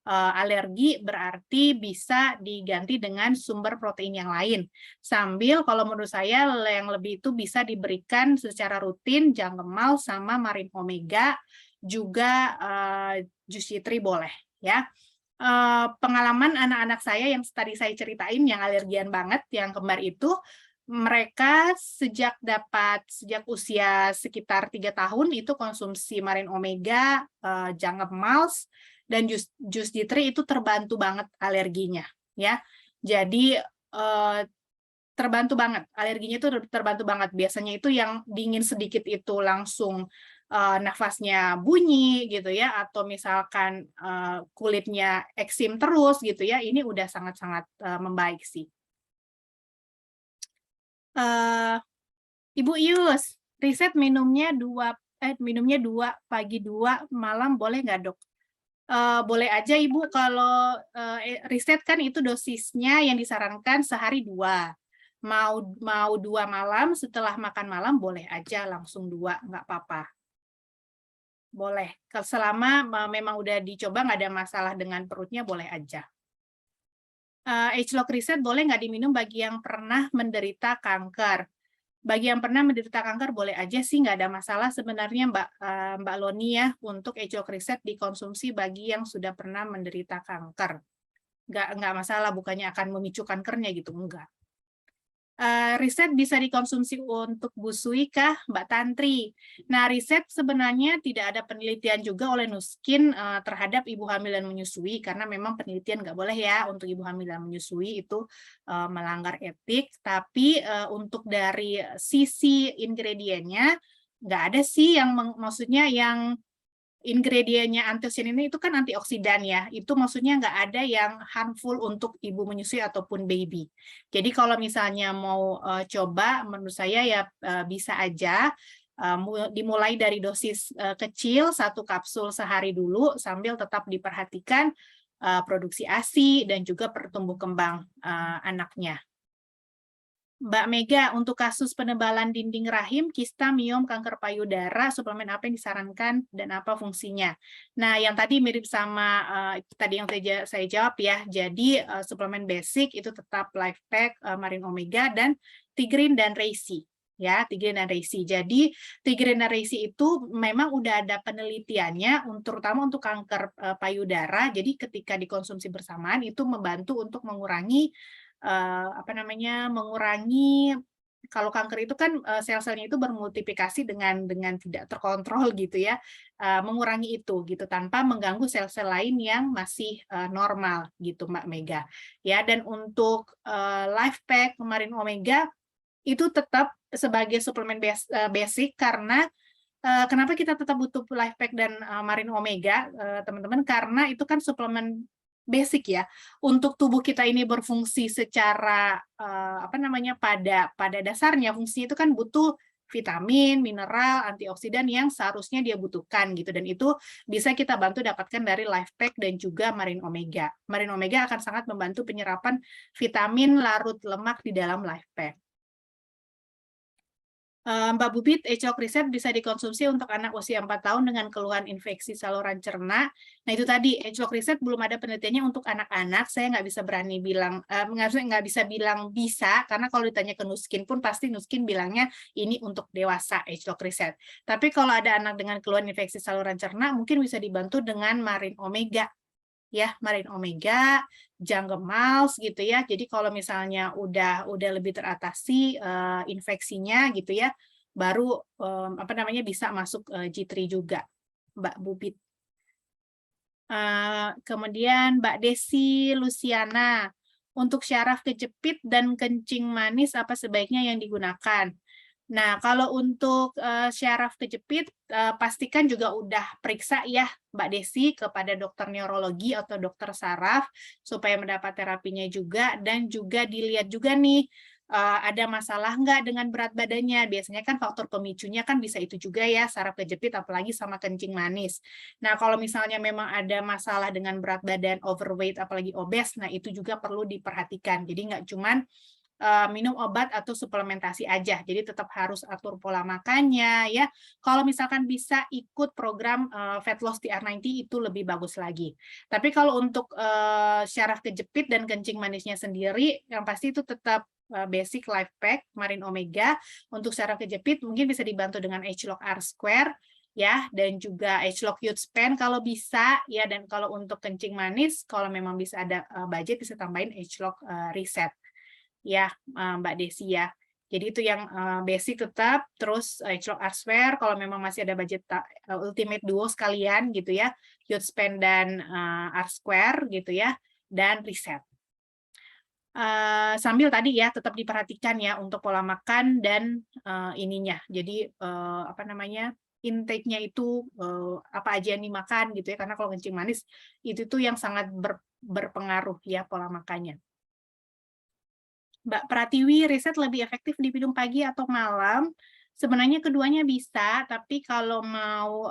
alergi berarti bisa diganti dengan sumber protein yang lain. Sambil kalau menurut saya yang lebih itu bisa diberikan secara rutin janggemal sama Marine Omega juga jus citri boleh ya. Pengalaman anak-anak saya yang tadi saya ceritain yang alergian banget yang kembar itu mereka sejak usia sekitar 3 tahun itu konsumsi Marine Omega, Jungle Mals, dan jus Jitri itu terbantu banget alerginya. Ya, jadi terbantu banget alerginya itu terbantu banget. Biasanya itu yang dingin sedikit itu langsung nafasnya bunyi gitu ya, atau misalkan kulitnya eksim terus gitu ya. Ini udah sangat-sangat membaik sih. Ibu Yus, riset minumnya dua pagi 2 malam boleh nggak dok? Boleh aja Ibu kalau riset kan itu dosisnya yang disarankan sehari 2. Mau 2 malam, setelah makan malam boleh aja langsung 2, nggak apa-apa. Boleh, selama memang udah dicoba nggak ada masalah dengan perutnya, boleh aja. Agelock Reset boleh nggak diminum bagi yang pernah menderita kanker? Bagi yang pernah menderita kanker boleh aja sih, nggak ada masalah sebenarnya Mbak Loni ya, untuk Agelock Reset dikonsumsi bagi yang sudah pernah menderita kanker. Nggak masalah, bukannya akan memicu kankernya gitu, enggak. Riset bisa dikonsumsi untuk busui kah, Mbak Tantri? Nah, riset sebenarnya tidak ada penelitian juga oleh Nuskin terhadap ibu hamil dan menyusui, karena memang penelitian nggak boleh ya untuk ibu hamil dan menyusui, itu melanggar etik. Tapi untuk dari sisi ingredientnya, nggak ada sih yang maksudnya yang ingredientnya antosianin itu kan antioksidan ya, itu maksudnya nggak ada yang harmful untuk ibu menyusui ataupun baby. Jadi kalau misalnya mau coba, menurut saya ya bisa aja dimulai dari dosis kecil, 1 kapsul sehari dulu, sambil tetap diperhatikan produksi ASI dan juga pertumbuh kembang anaknya. Mbak Mega, untuk kasus penebalan dinding rahim, kista, miom, kanker payudara, suplemen apa yang disarankan dan apa fungsinya? Nah, yang tadi mirip sama tadi yang saya jawab ya. Jadi suplemen basic itu tetap LifePack, Marine Omega, dan Tigrin dan Reishi. Ya, Tigrin dan Reishi. Jadi Tigrin dan Reishi itu memang udah ada penelitiannya, terutama untuk kanker payudara. Jadi ketika dikonsumsi bersamaan itu membantu untuk mengurangi mengurangi, kalau kanker itu kan sel-selnya itu bermultiplikasi dengan tidak terkontrol gitu ya, mengurangi itu gitu tanpa mengganggu sel-sel lain yang masih normal gitu Mbak Mega. Ya, dan untuk LifePack Marine Omega itu tetap sebagai suplemen basic, karena kenapa kita tetap butuh LifePack dan Marine Omega, teman-teman, karena itu kan suplemen basic ya, untuk tubuh kita ini berfungsi secara pada dasarnya fungsi itu kan butuh vitamin, mineral, antioksidan yang seharusnya dia butuhkan gitu, dan itu bisa kita bantu dapatkan dari LifePack dan juga Marine Omega. Marine Omega akan sangat membantu penyerapan vitamin larut lemak di dalam LifePack. Mbak Bubit, Agelock Reset bisa dikonsumsi untuk anak usia 4 tahun dengan keluhan infeksi saluran cerna. Nah, itu tadi, Agelock Reset belum ada penelitiannya untuk anak-anak. Saya nggak bisa berani bilang, nggak bisa bilang bisa, karena kalau ditanya ke Nuskin pun pasti Nuskin bilangnya ini untuk dewasa, Agelock Reset. Tapi kalau ada anak dengan keluhan infeksi saluran cerna, mungkin bisa dibantu dengan Marine Omega. Ya, Marine Omega, Jungle Mouse gitu ya. Jadi kalau misalnya udah lebih teratasi infeksinya gitu ya, baru bisa masuk G3 juga, Mbak Bubit. Kemudian Mbak Desi Luciana, untuk syaraf kejepit dan kencing manis apa sebaiknya yang digunakan? Nah, kalau untuk syaraf kejepit, pastikan juga udah periksa ya Mbak Desi kepada dokter neurologi atau dokter saraf supaya mendapat terapinya juga, dan juga dilihat juga nih ada masalah nggak dengan berat badannya. Biasanya kan faktor pemicunya kan bisa itu juga ya, saraf kejepit apalagi sama kencing manis. Nah, kalau misalnya memang ada masalah dengan berat badan, overweight apalagi obes, nah itu juga perlu diperhatikan. Jadi nggak cuman minum obat atau suplementasi aja. Jadi tetap harus atur pola makannya ya. Kalau misalkan bisa ikut program fat loss TR90 itu lebih bagus lagi. Tapi kalau untuk syaraf kejepit dan kencing manisnya sendiri, yang pasti itu tetap basic LifePack Marine Omega. Untuk syaraf kejepit mungkin bisa dibantu dengan Agelock R Square ya, dan juga Agelock Youth Span kalau bisa ya. Dan kalau untuk kencing manis, kalau memang bisa ada budget, bisa tambahin Agelock Reset ya, Mbak Desi ya. Jadi itu yang basic tetap, terus Agelock R-Square kalau memang masih ada budget Ultimate Duo sekalian gitu ya, Youth Span dan R-Square gitu ya, dan Reset. Sambil tadi ya tetap diperhatikan ya untuk pola makan dan ininya. Jadi intake-nya itu apa aja yang dimakan gitu ya, karena kalau kencing manis itu tuh yang sangat berpengaruh ya pola makannya. Mbak Pratiwi, riset lebih efektif diminum pagi atau malam Sebenarnya keduanya bisa, tapi kalau mau,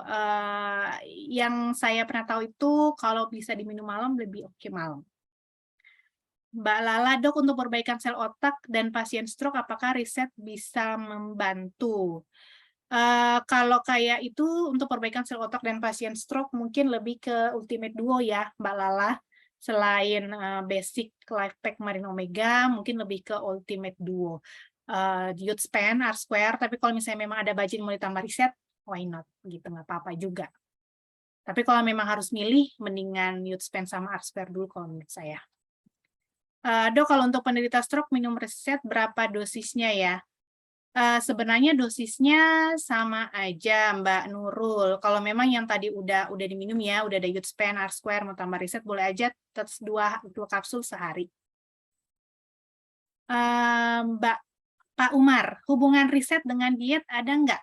yang saya pernah tahu itu kalau bisa diminum malam lebih oke malam. Mbak Lala, Dok, untuk perbaikan sel otak dan pasien stroke apakah riset bisa membantu? Kalau kayak itu untuk perbaikan sel otak dan pasien stroke mungkin lebih ke Ultimate Duo ya, Mbak Lala. Selain, basic LifePak Marine Omega, mungkin lebih ke Ultimate Duo. Youthspan, R-Square, tapi kalau misalnya memang ada budget mau ditambah riset, why not, gitu, nggak apa-apa juga. Tapi kalau memang harus milih, mendingan Youthspan sama R-Square dulu kalau menurut saya. Dok, kalau untuk penderita stroke minum riset berapa dosisnya ya? Sebenarnya dosisnya sama aja, Mbak Nurul. Kalau memang yang tadi udah diminum ya, udah ada Youthspan, R-Square, mau tambah riset boleh aja tetap 2 kapsul sehari. Mbak Pak Umar, hubungan riset dengan diet ada nggak?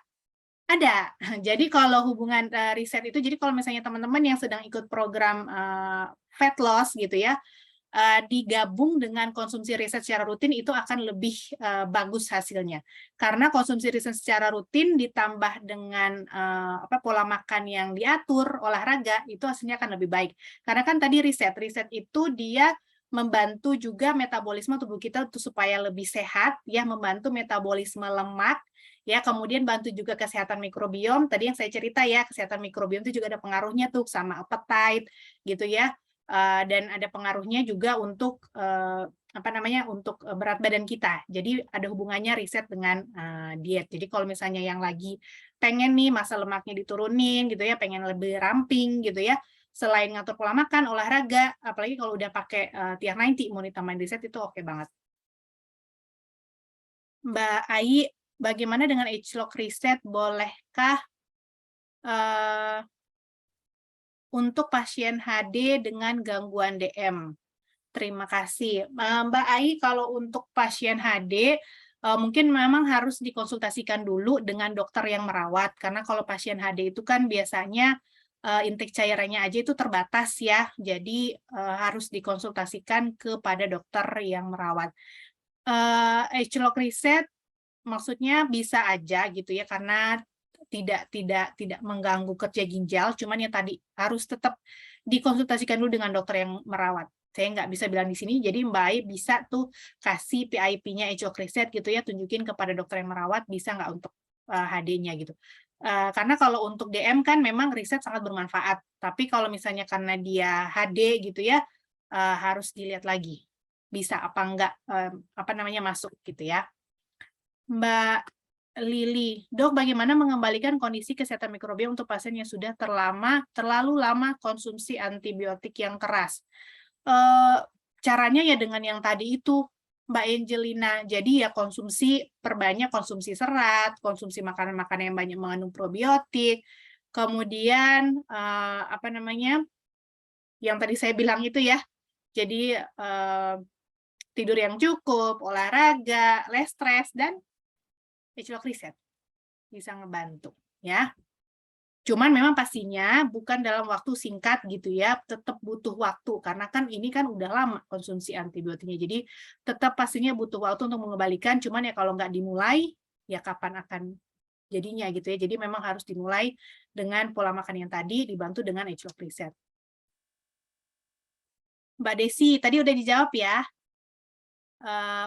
Ada. Jadi kalau hubungan riset itu, jadi kalau misalnya teman-teman yang sedang ikut program fat loss gitu ya, digabung dengan konsumsi riset secara rutin itu akan lebih bagus hasilnya. Karena konsumsi riset secara rutin ditambah dengan pola makan yang diatur, olahraga, itu hasilnya akan lebih baik. Karena kan tadi riset itu dia membantu juga metabolisme tubuh kita untuk supaya lebih sehat, ya, membantu metabolisme lemak, ya, kemudian bantu juga kesehatan mikrobiom. Tadi yang saya cerita ya, kesehatan mikrobiom itu juga ada pengaruhnya tuh sama appetite, gitu ya. Dan ada pengaruhnya juga untuk untuk berat badan kita. Jadi ada hubungannya riset dengan diet. Jadi kalau misalnya yang lagi pengen nih masa lemaknya diturunin gitu ya, pengen lebih ramping gitu ya, selain ngatur pola makan, olahraga, apalagi kalau udah pakai TR90 mau ditambahin riset itu oke banget. Mbak Ai, bagaimana dengan age lock riset? Bolehkah untuk pasien HD dengan gangguan DM? Terima kasih. Mbak Ai, kalau untuk pasien HD, mungkin memang harus dikonsultasikan dulu dengan dokter yang merawat, karena kalau pasien HD itu kan biasanya intake cairannya aja itu terbatas ya, jadi harus dikonsultasikan kepada dokter yang merawat. Age-lock riset maksudnya bisa aja gitu ya, karena tidak mengganggu kerja ginjal, cuman yang tadi harus tetap dikonsultasikan dulu dengan dokter yang merawat. Saya nggak bisa bilang di sini, jadi Mbak Ai bisa tuh kasih PIP-nya age-lock riset gitu ya, tunjukin kepada dokter yang merawat, bisa nggak untuk HD-nya gitu. Karena kalau untuk DM kan memang riset sangat bermanfaat, tapi kalau misalnya karena dia HD gitu ya, harus dilihat lagi, bisa apa enggak masuk gitu ya. Mbak Lili, Dok, bagaimana mengembalikan kondisi kesehatan mikrobiom untuk pasien yang sudah terlalu lama konsumsi antibiotik yang keras? Caranya ya dengan yang tadi itu, Mbak Angelina. Jadi ya perbanyak konsumsi serat, konsumsi makanan-makanan yang banyak mengandung probiotik, kemudian yang tadi saya bilang itu ya. Jadi tidur yang cukup, olahraga, less stress, dan age-lock riset bisa ngebantu ya. Cuman memang pastinya bukan dalam waktu singkat gitu ya, tetap butuh waktu karena kan ini kan udah lama konsumsi antibiotiknya. Jadi tetap pastinya butuh waktu untuk mengembalikan, cuman ya kalau nggak dimulai ya kapan akan jadinya gitu ya. Jadi memang harus dimulai dengan pola makan yang tadi dibantu dengan age-lock riset. Mbak Desi, tadi udah dijawab ya.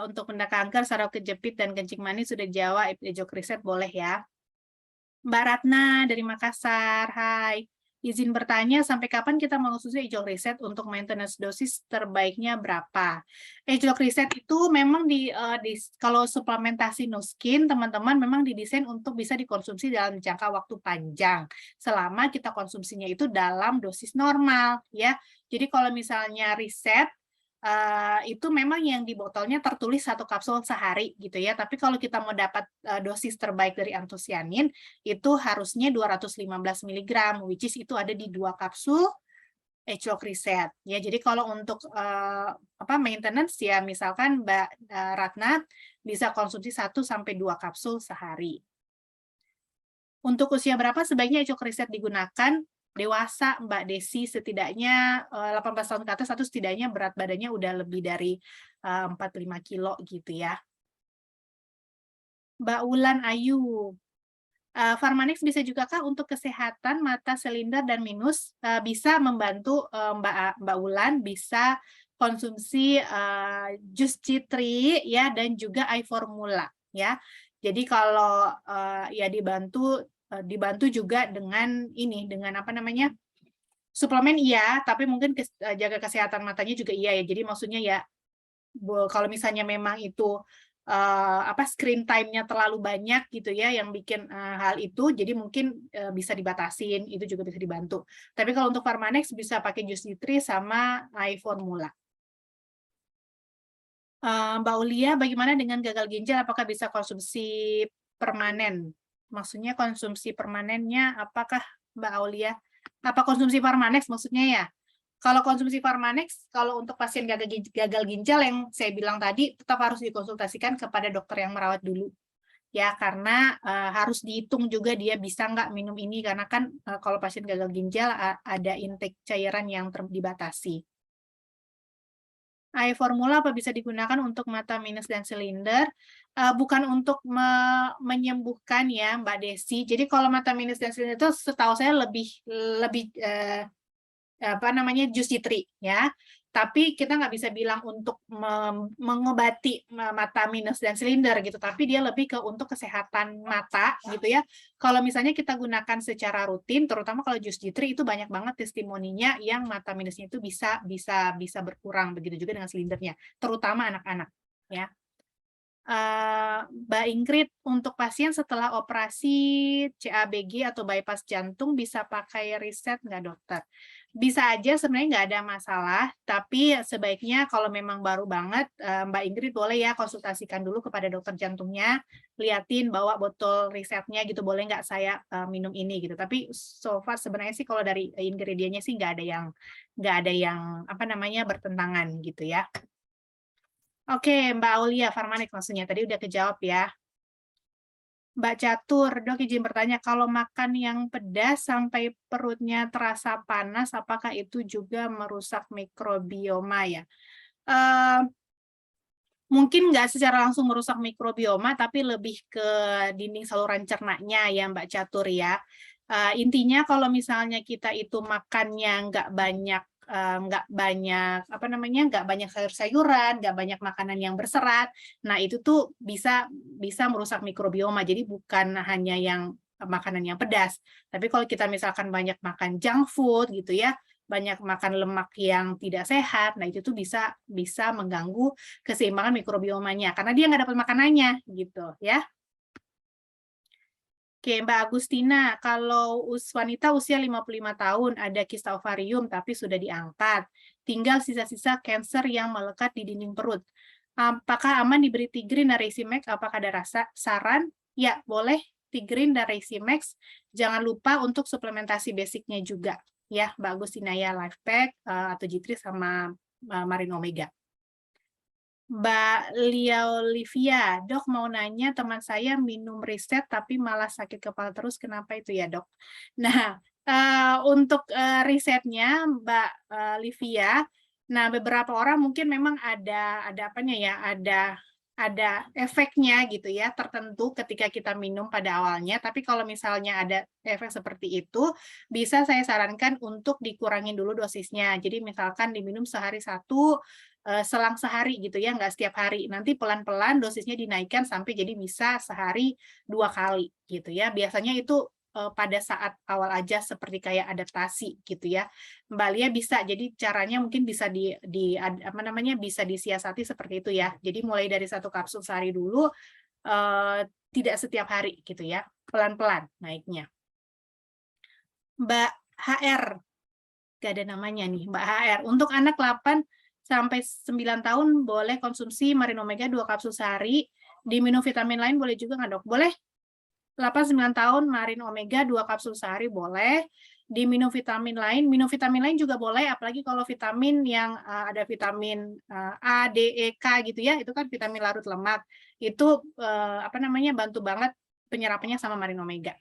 Untuk benda kanker, saraf kejepit, dan kencing manis sudah dijawab, age-lock riset boleh ya. Mbak Ratna dari Makassar, hai. Izin bertanya, sampai kapan kita mengkonsumsi age-lock riset untuk maintenance dosis terbaiknya berapa? Age-lock riset itu memang kalau suplementasi Nuskin, teman-teman memang didesain untuk bisa dikonsumsi dalam jangka waktu panjang, selama kita konsumsinya itu dalam dosis normal, ya. Jadi kalau misalnya riset, itu memang yang di botolnya tertulis 1 kapsul sehari gitu ya. Tapi kalau kita mau dapat dosis terbaik dari antosianin itu harusnya 215 mg, which is itu ada di 2 kapsul age-lock riset. Ya, jadi kalau untuk maintenance ya misalkan Mbak Ratna bisa konsumsi 1 sampai 2 kapsul sehari. Untuk usia berapa sebaiknya age-lock riset digunakan? Dewasa, Mbak Desi, setidaknya 18 tahun ke atas atau setidaknya berat badannya udah lebih dari 45 kilo gitu ya. Mbak Wulan Ayu, Pharmanex bisa juga Kak untuk kesehatan mata silinder dan minus, bisa membantu Mbak Wulan bisa konsumsi jus citri ya dan juga eye formula ya. Jadi kalau ya dibantu juga dengan ini dengan apa namanya? Suplemen iya, tapi mungkin jaga kesehatan matanya juga iya ya. Jadi maksudnya ya kalau misalnya memang itu screen time-nya terlalu banyak gitu ya yang bikin hal itu, jadi mungkin bisa dibatasin, itu juga bisa dibantu. Tapi kalau untuk Pharmanex bisa pakai jus citri sama eye formula. Mbak Ulia, bagaimana dengan gagal ginjal? Apakah bisa konsumsi permanen? Maksudnya konsumsi permanennya apakah Mbak Aulia? Apa konsumsi Pharmanex maksudnya ya? Kalau konsumsi Pharmanex, kalau untuk pasien gagal ginjal yang saya bilang tadi, tetap harus dikonsultasikan kepada dokter yang merawat dulu. Ya, karena harus dihitung juga dia bisa nggak minum ini, karena kan kalau pasien gagal ginjal ada intake cairan yang dibatasi. Eye formula apa bisa digunakan untuk mata minus dan silinder? Bukan untuk menyembuhkan ya, Mbak Desi. Jadi kalau mata minus dan silinder itu setahu saya lebih lebih apa namanya jus citri ya. Tapi kita nggak bisa bilang untuk mengobati mata minus dan silinder gitu, tapi dia lebih ke untuk kesehatan mata gitu ya. Kalau misalnya kita gunakan secara rutin, terutama kalau jus citri itu banyak banget testimoninya yang mata minusnya itu bisa berkurang, begitu juga dengan silindernya, terutama anak-anak ya. Mbak Ingrid, untuk pasien setelah operasi CABG atau bypass jantung bisa pakai riset nggak dokter? Bisa aja sebenarnya nggak ada masalah, tapi sebaiknya kalau memang baru banget, Mbak Ingrid boleh ya konsultasikan dulu kepada dokter jantungnya, liatin bawa botol risetnya gitu, boleh nggak saya minum ini gitu. Tapi so far sebenarnya sih kalau dari ingredientnya sih nggak ada yang apa namanya bertentangan gitu ya. Oke, Mbak Aulia, Pharmanex maksudnya. Tadi udah kejawab ya. Mbak Catur, dok izin bertanya, kalau makan yang pedas sampai perutnya terasa panas, apakah itu juga merusak mikrobioma ya? Mungkin nggak secara langsung merusak mikrobioma, tapi lebih ke dinding saluran cernanya ya Mbak Catur ya. Intinya kalau misalnya kita itu makannya nggak banyak sayur-sayuran, nggak banyak makanan yang berserat, nah itu tuh bisa merusak mikrobioma. Jadi bukan hanya yang makanan yang pedas, tapi kalau kita misalkan banyak makan junk food gitu ya, banyak makan lemak yang tidak sehat, nah itu tuh bisa mengganggu keseimbangan mikrobiomanya karena dia nggak dapat makanannya gitu ya. Oke, Mbak Agustina, kalau wanita usia 55 tahun ada kista ovarium tapi sudah diangkat, tinggal sisa-sisa kanker yang melekat di dinding perut. Apakah aman diberi Tigrin dan Resimex? Apakah ada saran? Ya, boleh Tigrin dan Resimex. Jangan lupa untuk suplementasi basicnya juga. Ya, Mbak Agustina ya, Life Pack atau G3 sama Marin Omega. Mbak Lia Olivia, dok mau nanya teman saya minum riset tapi malah sakit kepala terus, kenapa itu ya dok? Nah, untuk risetnya Mbak Livia, nah beberapa orang mungkin memang ada apanya ya, ada efeknya gitu ya tertentu ketika kita minum pada awalnya, tapi kalau misalnya ada efek seperti itu, bisa saya sarankan untuk dikurangin dulu dosisnya. Jadi misalkan diminum sehari satu, selang sehari gitu ya, nggak setiap hari. Nanti pelan-pelan dosisnya dinaikkan sampai jadi bisa sehari 2 kali gitu ya. Biasanya itu pada saat awal aja seperti kayak adaptasi gitu ya. Mbak Lia bisa, jadi caranya mungkin bisa apa namanya bisa disiasati seperti itu ya. Jadi mulai dari 1 kapsul sehari dulu, tidak setiap hari gitu ya, pelan-pelan naiknya. Mbak HR, gak ada namanya nih, Mbak HR. Untuk anak 8 sampai 9 tahun boleh konsumsi Marin Omega 2 kapsul sehari, diminum vitamin lain boleh juga nggak dok? Boleh. 8-9 tahun Marin Omega 2 kapsul sehari boleh, diminum vitamin lain juga boleh, apalagi kalau vitamin yang ada vitamin A, D, E, K gitu ya, itu kan vitamin larut lemak. Itu apa namanya bantu banget penyerapannya sama Marin Omega.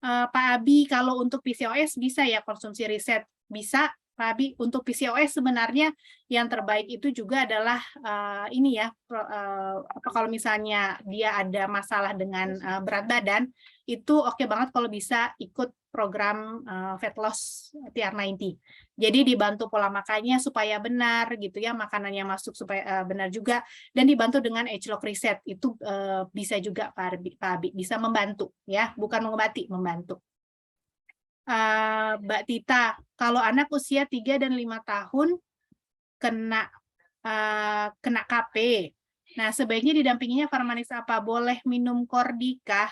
Pak Abi, kalau untuk PCOS bisa ya konsumsi riset? Bisa, Pak Abi, untuk PCOS sebenarnya yang terbaik itu juga adalah ini ya, kalau misalnya dia ada masalah dengan berat badan, itu oke banget kalau bisa ikut program fat loss TR90. Jadi dibantu pola makannya supaya benar gitu ya, makanannya masuk supaya benar juga, dan dibantu dengan age lock reset itu bisa juga Pak Abi, bisa membantu ya, bukan mengobati, membantu. Mbak Tita, kalau anak usia 3 dan 5 tahun kena KP, nah sebaiknya didampinginya Farmanis apa? Boleh minum Kordi kah?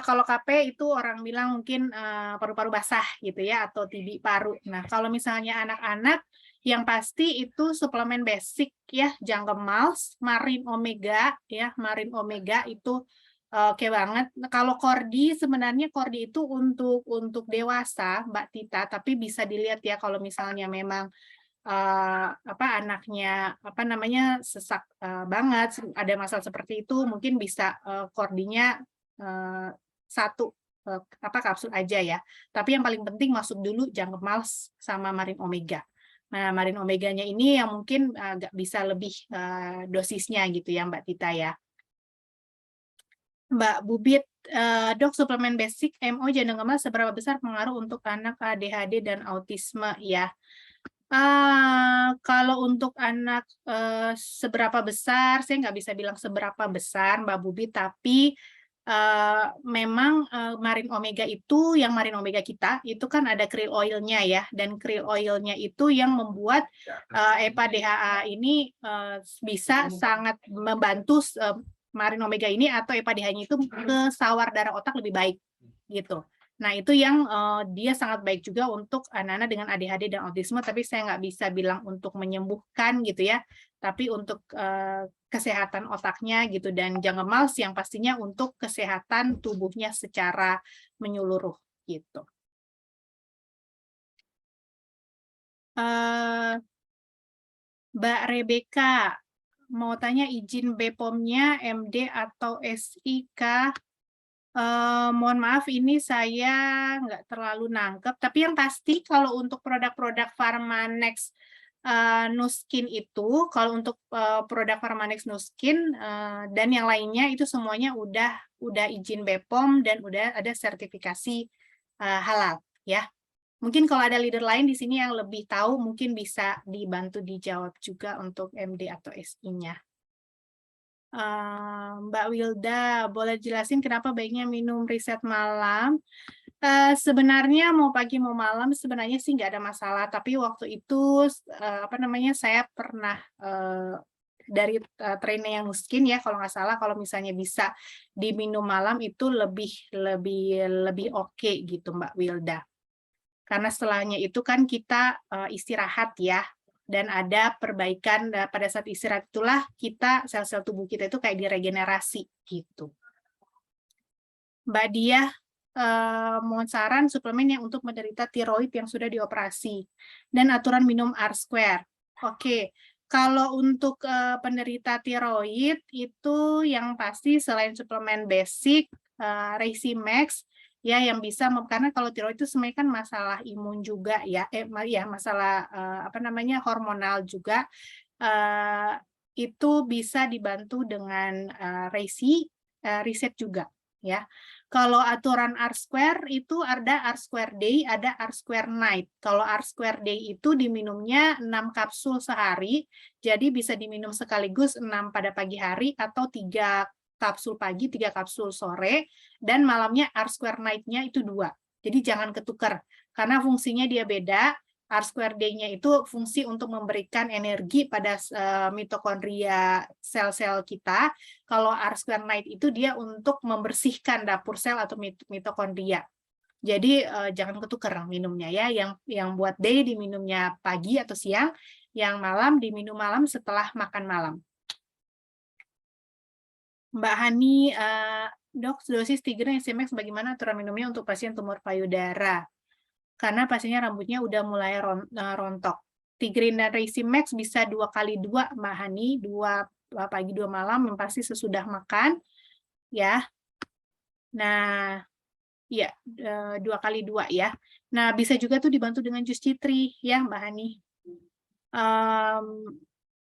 Kalau KP itu orang bilang mungkin paru-paru basah gitu ya, atau TB paru. Nah, kalau misalnya anak-anak, yang pasti itu suplemen basic ya, Jungle Mals, Marin Omega ya, Marin Omega itu oke banget. Nah, kalau Kordi, sebenarnya Kordi itu untuk dewasa, Mbak Tita, tapi bisa dilihat ya kalau misalnya memang anaknya sesak banget, ada masalah seperti itu, mungkin bisa Kordinya satu kapsul aja ya. Tapi yang paling penting masuk dulu Jungle Mals sama Marin Omega. Nah, Marin Omeganya ini yang mungkin agak bisa lebih dosisnya gitu ya, Mbak Tita ya. Mbak Bubit, dok, suplemen basic MO Jungle Mals seberapa besar pengaruh untuk anak ADHD dan autisme ya? Kalau untuk anak seberapa besar, saya nggak bisa bilang seberapa besar, Mbak Bubi, tapi memang Marin Omega itu, yang Marin Omega kita, itu kan ada krill oil-nya ya, dan krill oil-nya itu yang membuat EPA DHA ini bisa sangat membantu Marin Omega ini atau EPA DHA-nya itu ke sawar darah otak lebih baik, gitu. Nah, itu yang dia sangat baik juga untuk anak-anak dengan ADHD dan autisme, tapi saya nggak bisa bilang untuk menyembuhkan gitu ya, tapi untuk kesehatan otaknya gitu, dan Jungle Mals yang pastinya untuk kesehatan tubuhnya secara menyeluruh gitu. Mbak Rebecca, mau tanya izin BPOM-nya MD atau SI kah? Mohon maaf, ini saya nggak terlalu nangkep, tapi yang pasti kalau untuk produk-produk Pharmanex Nuskin itu, kalau untuk produk Pharmanex Nuskin dan yang lainnya itu semuanya udah izin BPOM dan udah ada sertifikasi halal ya. Mungkin kalau ada leader lain di sini yang lebih tahu, mungkin bisa dibantu dijawab juga untuk MD atau SI-nya. Mbak Wilda, boleh jelasin kenapa baiknya minum reset malam? Sebenarnya mau pagi mau malam sebenarnya sih nggak ada masalah. Tapi waktu itu saya pernah dari trainer yang Nuskin ya, kalau nggak salah, kalau misalnya bisa diminum malam itu lebih oke gitu, Mbak Wilda. Karena setelahnya itu kan kita istirahat ya. Dan ada perbaikan pada saat istirahat itulah kita sel-sel tubuh kita itu kayak diregenerasi gitu. Mbak Diah, mohon saran suplemen yang untuk menderita tiroid yang sudah dioperasi dan aturan minum R-square. Oke, kalau untuk penderita tiroid itu yang pasti selain suplemen basic, Reishi-Max ya yang bisa, karena kalau tiroid itu sebenarnya kan masalah imun juga ya, masalah hormonal juga, itu bisa dibantu dengan Reishi Reset juga ya. Kalau aturan R-square itu ada R-square day, ada R-square night. Kalau R-square day itu diminumnya 6 kapsul sehari, jadi bisa diminum sekaligus 6 pada pagi hari atau 3 kapsul pagi, 3 kapsul sore, dan malamnya R-square night-nya itu 2. Jadi jangan ketukar, karena fungsinya dia beda. R-square day-nya itu fungsi untuk memberikan energi pada mitokondria sel-sel kita. Kalau R-square night itu dia untuk membersihkan dapur sel atau mitokondria. Jadi jangan ketukar minumnya ya. Yang buat day diminumnya pagi atau siang, yang malam diminum malam setelah makan malam. Mbak Hani, dok, dosis Tigrin SMX bagaimana aturan minumnya untuk pasien tumor payudara? Karena pasiennya rambutnya udah mulai rontok. Tigrin dan Reishi-Max bisa 2 kali 2, Mbak Hani, 2 pagi 2 malam, yang pasti sesudah makan, ya. Nah, ya 2 kali 2 ya. Nah, bisa juga tuh dibantu dengan jus citri ya, Mbak Hani.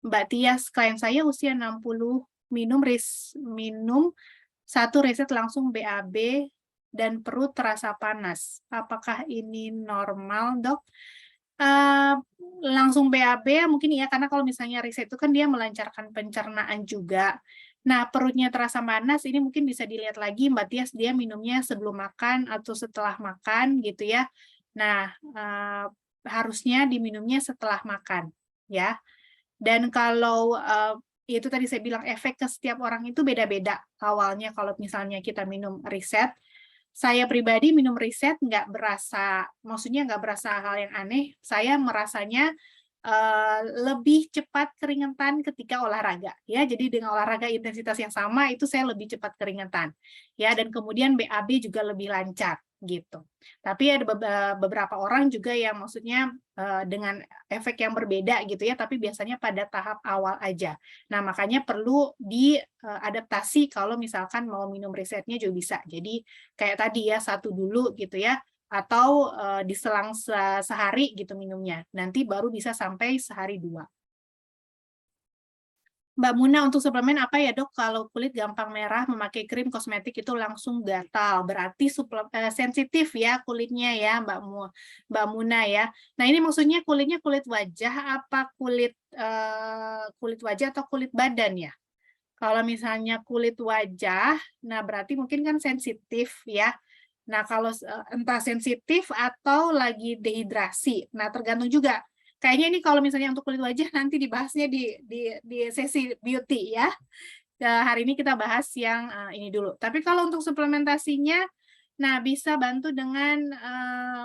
Mbak Tias, klien saya usia 60, minum satu riset langsung BAB dan perut terasa panas. Apakah ini normal, Dok? Eh, Langsung BAB mungkin ya, karena kalau misalnya riset itu kan dia melancarkan pencernaan juga. Nah, perutnya terasa panas, ini mungkin bisa dilihat lagi Mbak Tias, dia minumnya sebelum makan atau setelah makan gitu ya. Nah, harusnya diminumnya setelah makan ya. Dan kalau itu tadi saya bilang efek ke setiap orang itu beda-beda. Awalnya kalau misalnya kita minum riset, saya pribadi minum riset nggak berasa, maksudnya nggak berasa hal yang aneh. Saya merasanya lebih cepat keringetan ketika olahraga ya. Jadi dengan olahraga intensitas yang sama itu saya lebih cepat keringetan ya, dan kemudian BAB juga lebih lancar gitu. Tapi ada beberapa orang juga yang maksudnya dengan efek yang berbeda gitu ya, tapi biasanya pada tahap awal aja. Nah, makanya perlu diadaptasi kalau misalkan mau minum risetnya juga bisa. Jadi kayak tadi ya, satu dulu gitu ya, atau diselang sehari gitu minumnya. Nanti baru bisa sampai sehari 2. Mbak Muna, untuk suplemen apa ya, Dok? Kalau kulit gampang merah, memakai krim kosmetik itu langsung gatal. Berarti sensitif ya kulitnya ya, Mbak Muna ya. Nah, ini maksudnya kulitnya kulit wajah apa kulit wajah atau kulit badan ya? Kalau misalnya kulit wajah, nah berarti mungkin kan sensitif ya. Nah, kalau entah sensitif atau lagi dehidrasi. Nah, tergantung juga. Kayaknya ini kalau misalnya untuk kulit wajah nanti dibahasnya di sesi beauty ya. Hari ini kita bahas yang ini dulu. Tapi kalau untuk suplementasinya, nah bisa bantu dengan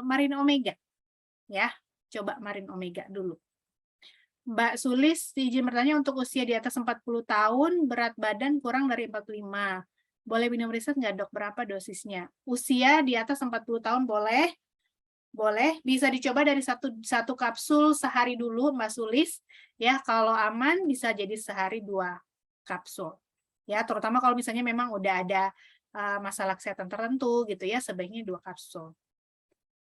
Marine Omega ya. Coba Marine Omega dulu. Mbak Sulis, izin bertanya, untuk usia di atas 40 tahun, berat badan kurang dari 45. Boleh minum riset nggak, Dok? Berapa dosisnya? Usia di atas 40 tahun boleh. Boleh. Bisa dicoba dari satu kapsul sehari dulu, Mbak Sulis. Ya, kalau aman bisa jadi sehari 2 kapsul. Ya, terutama kalau misalnya memang udah ada masalah kesehatan tertentu gitu ya, sebaiknya 2 kapsul.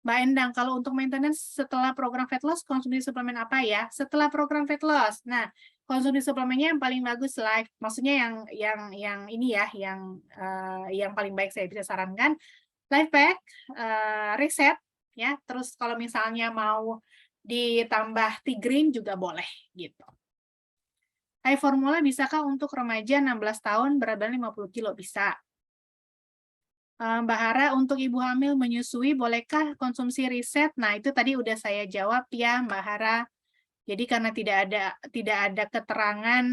Mbak Endang, kalau untuk maintenance setelah program fat loss, konsumsi suplemen apa ya? Setelah program fat loss, nah konsumsi suplemennya yang paling bagus live, maksudnya yang ini ya, yang paling baik saya bisa sarankan, live pack, reset, ya. Terus kalau misalnya mau ditambah T-Green juga boleh gitu. Hai formula bisakah untuk remaja 16 tahun berat badan 50 kilo? Bisa. Mbak Hara, untuk ibu hamil menyusui, bolehkah konsumsi riset? Nah, itu tadi udah saya jawab ya, Mbak Hara. Jadi karena tidak ada keterangan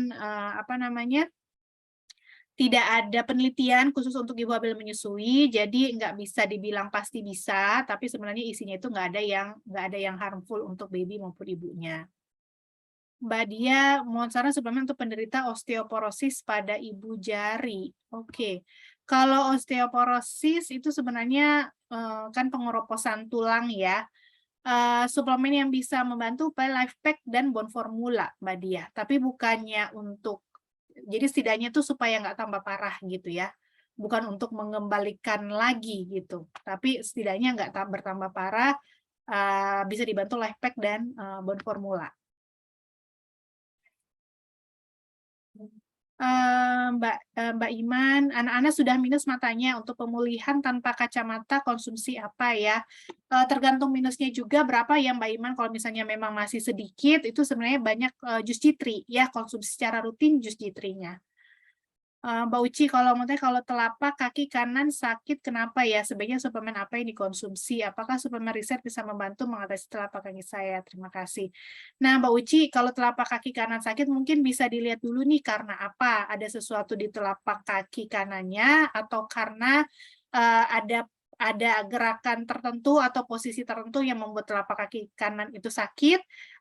apa namanya, tidak ada penelitian khusus untuk ibu hamil menyusui, jadi nggak bisa dibilang pasti bisa, tapi sebenarnya isinya itu nggak ada yang harmful untuk baby maupun ibunya. Mbak Dia, mohon saran suplemen untuk penderita osteoporosis pada ibu jari. Oke. Kalau osteoporosis itu sebenarnya kan pengeroposan tulang ya. Suplemen yang bisa membantu Life Pack dan Bone Formula, Mbak Dia. Tapi bukannya untuk, jadi setidaknya itu supaya nggak tambah parah gitu ya. Bukan untuk mengembalikan lagi gitu. Tapi setidaknya nggak bertambah parah, bisa dibantu Life Pack dan Bone Formula. Mbak Iman, anak-anak sudah minus matanya, untuk pemulihan tanpa kacamata konsumsi apa ya? Tergantung minusnya juga berapa ya Mbak Iman. Kalau misalnya memang masih sedikit, itu sebenarnya banyak jus citri ya, konsumsi secara rutin jus citrinya. Mbak Uci, kalau telapak kaki kanan sakit kenapa ya? Sebaiknya suplemen apa yang dikonsumsi? Apakah suplemen riset bisa membantu mengatasi telapak kaki saya? Terima kasih. Nah, Mbak Uci, kalau telapak kaki kanan sakit mungkin bisa dilihat dulu nih karena apa? Ada sesuatu di telapak kaki kanannya atau karena ada gerakan tertentu atau posisi tertentu yang membuat telapak kaki kanan itu sakit,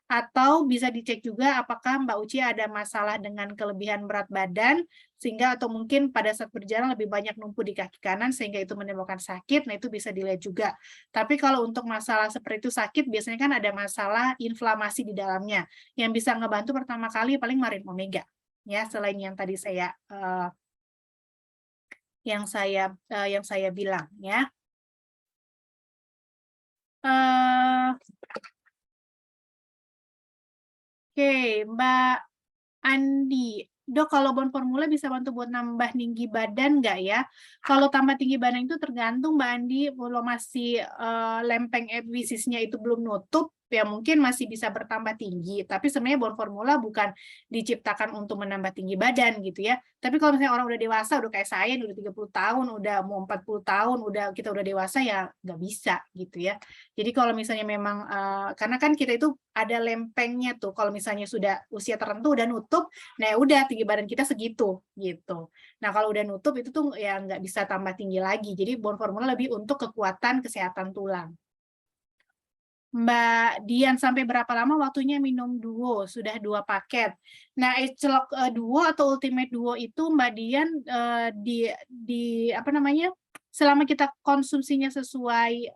atau bisa dicek juga apakah Mbak Uci ada masalah dengan kelebihan berat badan, sehingga atau mungkin pada saat berjalan lebih banyak numpuk di kaki kanan sehingga itu menimbulkan sakit. Nah, itu bisa dilihat juga. Tapi kalau untuk masalah seperti itu sakit, biasanya kan ada masalah inflamasi di dalamnya. Yang bisa ngebantu pertama kali paling Marine Omega. Ya, selain yang tadi yang saya bilang ya. Eh, Oke, Mbak Andi, dok kalau bon formula bisa bantu buat nambah tinggi badan nggak ya? Kalau tambah tinggi badan itu tergantung Mbak Andi, kalau masih lempeng epifisisnya itu belum nutup, ya mungkin masih bisa bertambah tinggi. Tapi sebenarnya bon formula bukan diciptakan untuk menambah tinggi badan gitu ya. Tapi kalau misalnya orang udah dewasa, udah kayak saya, udah 30 tahun, udah mau 40 tahun, kita udah dewasa ya nggak bisa gitu ya. Jadi kalau misalnya memang, karena kan kita itu ada lempengnya tuh, kalau misalnya sudah usia tertentu udah nutup, nah ya udah tinggi badan kita segitu gitu. Nah kalau udah nutup itu tuh ya nggak bisa tambah tinggi lagi. Jadi bone formula lebih untuk kekuatan kesehatan tulang. Mbak Dian, sampai berapa lama waktunya minum duo? Sudah 2 paket. Nah, Agelok duo atau Ultimate duo itu Mbak Dian di apa namanya? Selama kita konsumsinya sesuai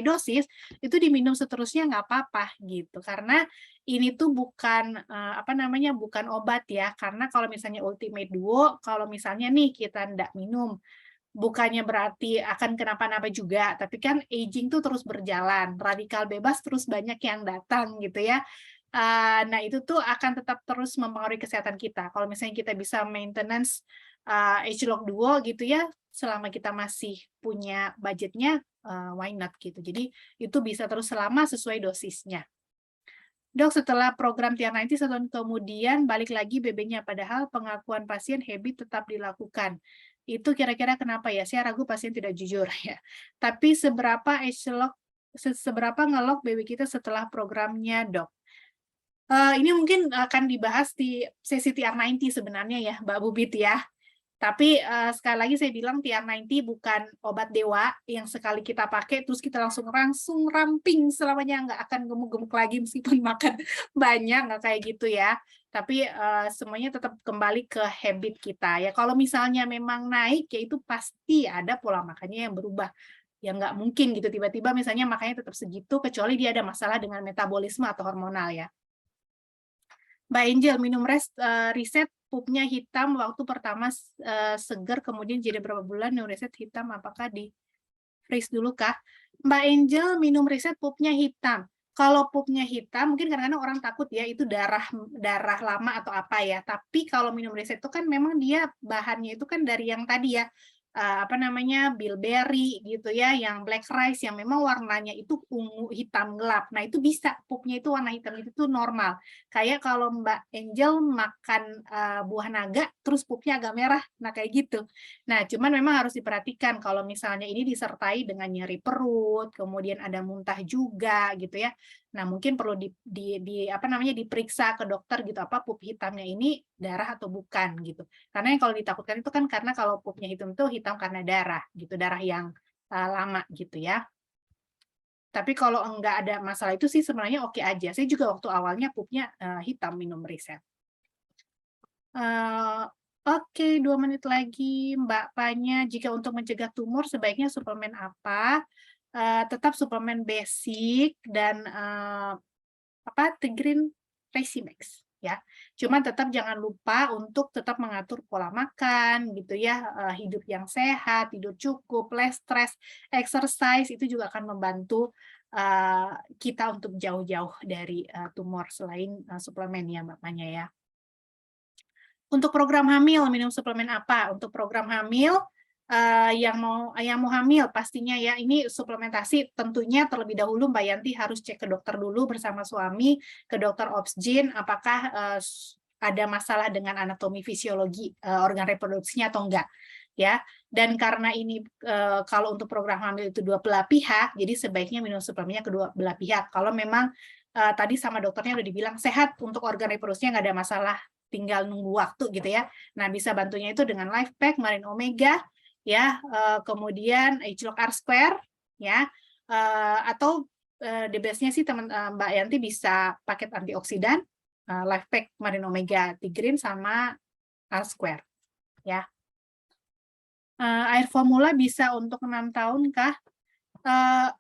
dosis, itu diminum seterusnya nggak apa-apa gitu. Karena ini tuh bukan apa namanya? Bukan obat ya. Karena kalau misalnya Ultimate duo, kalau misalnya nih kita nggak minum, bukannya berarti akan kenapa-napa juga, tapi kan aging tuh terus berjalan, radikal bebas terus banyak yang datang gitu ya. Nah itu tuh akan tetap terus mempengaruhi kesehatan kita. Kalau misalnya kita bisa maintenance age-lock duo gitu ya, selama kita masih punya budgetnya, why not gitu. Jadi itu bisa terus selama sesuai dosisnya. Dok, setelah program TR90 1 tahun kemudian balik lagi BB-nya, padahal pengakuan pasien habit tetap dilakukan. Itu kira-kira kenapa ya? Saya ragu pasien tidak jujur ya. Tapi seberapa ngelok BB kita setelah programnya, Dok? Ini mungkin akan dibahas di sesi TR90 sebenarnya ya, Mbak Bubit ya. Tapi sekali lagi saya bilang TR90 bukan obat dewa yang sekali kita pakai terus kita langsung ramping selamanya, nggak akan gemuk-gemuk lagi meskipun makan banyak, nggak kayak gitu ya. Tapi semuanya tetap kembali ke habit kita ya. Kalau misalnya memang naik ya itu pasti ada pola makannya yang berubah. Ya nggak mungkin gitu tiba-tiba misalnya makannya tetap segitu kecuali dia ada masalah dengan metabolisme atau hormonal ya. Mbak Angel, minum riset pupnya hitam waktu pertama seger, kemudian jadi berapa bulan minum riset hitam, apakah di freeze dulu kah? Mbak Angel, minum riset pupnya hitam. Kalau pupnya hitam, mungkin kadang-kadang orang takut ya itu darah darah lama atau apa ya. Tapi kalau minum riset itu kan memang dia bahannya itu kan dari yang tadi ya, apa namanya, bilberry gitu ya, yang black rice yang memang warnanya itu ungu hitam gelap. Nah itu bisa pupnya itu warna hitam itu tuh normal. Kayak kalau Mbak Angel makan buah naga, terus pupnya agak merah, nah kayak gitu. Nah, cuman memang harus diperhatikan kalau misalnya ini disertai dengan nyeri perut, kemudian ada muntah juga gitu ya. Nah, mungkin perlu apa namanya diperiksa ke dokter gitu apa pup hitamnya ini darah atau bukan gitu. Karena yang kalau ditakutkan itu kan karena kalau pupnya hitam karena darah gitu, darah yang lama gitu ya. Tapi kalau enggak ada masalah itu sih sebenarnya oke aja. Saya juga waktu awalnya pupnya hitam minum riset. Oke, 2 menit lagi, Mbak Panya. Jika untuk mencegah tumor, sebaiknya suplemen apa? Tetap suplemen basic dan apa? Tigrin Resimex ya. Cuman tetap jangan lupa untuk tetap mengatur pola makan gitu ya, hidup yang sehat, tidur cukup, less stress, exercise itu juga akan membantu kita untuk jauh-jauh dari tumor selain suplemen ya Mbak Panya ya. Untuk program hamil, minum suplemen apa? Untuk program hamil, yang mau hamil pastinya ya, ini suplementasi tentunya terlebih dahulu Mbak Yanti harus cek ke dokter dulu bersama suami, ke dokter obsgin, apakah ada masalah dengan anatomi fisiologi organ reproduksinya atau enggak ya. Dan karena ini kalau untuk program hamil itu dua belah pihak, jadi sebaiknya minum suplemennya kedua belah pihak. Kalau memang tadi sama dokternya udah dibilang sehat untuk organ reproduksinya nggak ada masalah, tinggal nunggu waktu gitu ya. Nah, bisa bantunya itu dengan Life Pack, Marine Omega, ya, kemudian Agelok R Square, ya, atau the best-nya sih Mbak Yanti bisa paket antioksidan, Life Pack, Marine Omega, Tigrin sama R Square, ya. Air formula bisa untuk 6 tahun kah?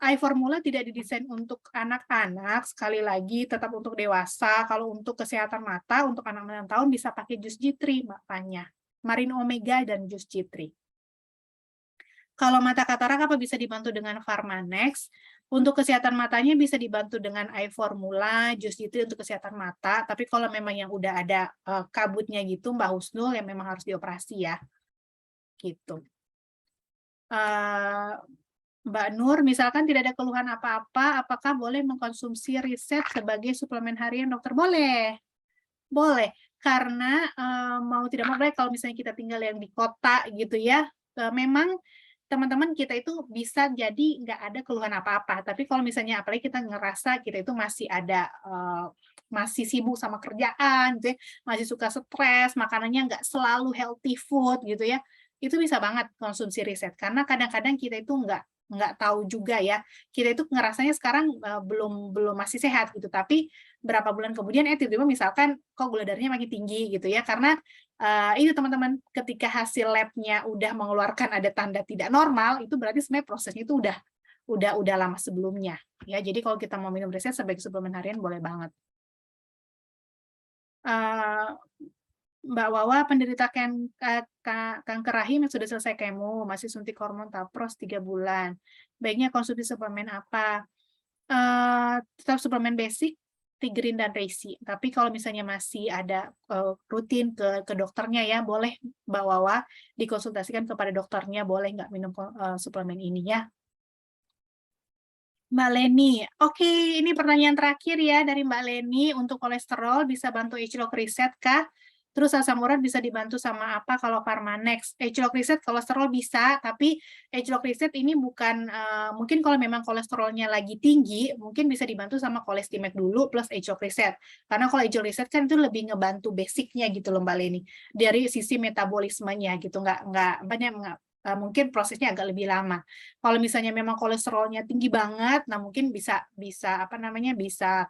Air formula tidak didesain untuk anak-anak, sekali lagi tetap untuk dewasa. Kalau untuk kesehatan mata, untuk anak 6 tahun bisa pakai jus G3 makanya. Marine Omega dan jus G3. Kalau mata katarak apa bisa dibantu dengan Pharmanex? Untuk kesehatan matanya bisa dibantu dengan eye formula, jus itu untuk kesehatan mata. Tapi kalau memang yang udah ada kabutnya gitu, Mbak Husnul, yang memang harus dioperasi ya. Gitu. Mbak Nur, misalkan tidak ada keluhan apa-apa, apakah boleh mengkonsumsi riset sebagai suplemen harian, dokter? Boleh. Boleh. Karena mau tidak mau, kalau misalnya kita tinggal yang di kota gitu ya, memang teman-teman kita itu bisa jadi nggak ada keluhan apa-apa. Tapi kalau misalnya apalagi kita ngerasa kita itu masih ada masih sibuk sama kerjaan, gitu ya, masih suka stres, makanannya nggak selalu healthy food gitu ya, itu bisa banget konsumsi riset. Karena kadang-kadang kita itu nggak tahu juga ya, kita itu ngerasanya sekarang belum masih sehat gitu, tapi berapa bulan kemudian tiba-tiba misalkan kok gula darahnya makin tinggi gitu ya, karena itu teman-teman, ketika hasil lab-nya udah mengeluarkan ada tanda tidak normal, itu berarti sebenarnya prosesnya itu udah lama sebelumnya ya. Jadi kalau kita mau minum riset sebagai suplemen harian boleh banget. Mbak Wawa, penderita kanker rahim yang sudah selesai kemo, masih suntik hormon Tapros 3 bulan. Baiknya konsumsi suplemen apa? Tetap suplemen basic, Tigrin dan Reishi. Tapi kalau misalnya masih ada rutin ke dokternya ya, boleh Mbak Wawa dikonsultasikan kepada dokternya, boleh nggak minum suplemen ini ya. Mbak Leni, oke, ini pertanyaan terakhir ya dari Mbak Leni. Untuk kolesterol bisa bantu H-Log Reset kah? Terus asam urat bisa dibantu sama apa kalau Pharmanex? H-Log Reset kolesterol bisa, tapi H-Log Reset ini bukan, mungkin kalau memang kolesterolnya lagi tinggi, mungkin bisa dibantu sama Cholestimed dulu plus H-Log Reset. Karena kalau H-Log Reset kan itu lebih ngebantu basicnya gitu loh Mbak Leni, dari sisi metabolismenya gitu, mungkin prosesnya agak lebih lama. Kalau misalnya memang kolesterolnya tinggi banget, nah mungkin bisa bisa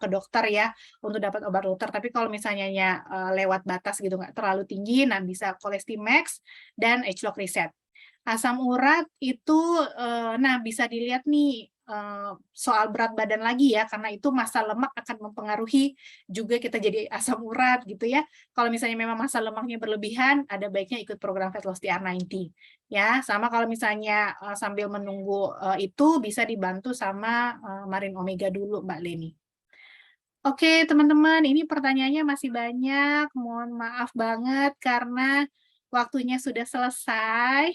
ke dokter ya untuk dapat obat dokter. Tapi kalau misalnya lewat batas gitu nggak terlalu tinggi, nah bisa Cholestimax dan H-Log Reset. Asam urat itu, nah bisa dilihat nih soal berat badan lagi ya, karena itu massa lemak akan mempengaruhi juga kita jadi asam urat gitu ya. Kalau misalnya memang massa lemaknya berlebihan, ada baiknya ikut program Fat Loss DR90 ya. Sama kalau misalnya sambil menunggu itu bisa dibantu sama Marin Omega dulu Mbak Leni. Oke teman-teman, ini pertanyaannya masih banyak. Mohon maaf banget karena waktunya sudah selesai.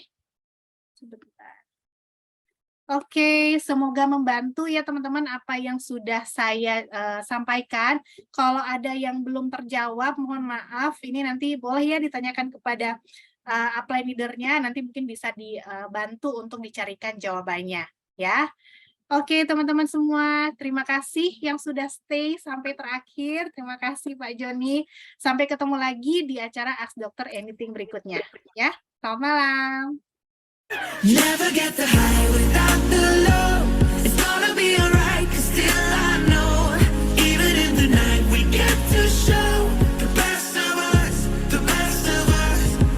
Sebentar. Oke, semoga membantu ya teman-teman apa yang sudah saya sampaikan. Kalau ada yang belum terjawab, mohon maaf. Ini nanti boleh ya ditanyakan kepada upline leader-nya, nanti mungkin bisa dibantu untuk dicarikan jawabannya. Ya, oke teman-teman semua, terima kasih yang sudah stay sampai terakhir. Terima kasih Pak Joni. Sampai ketemu lagi di acara Ask Dokter Anything berikutnya. Ya, selamat malam. Never get the high without the low.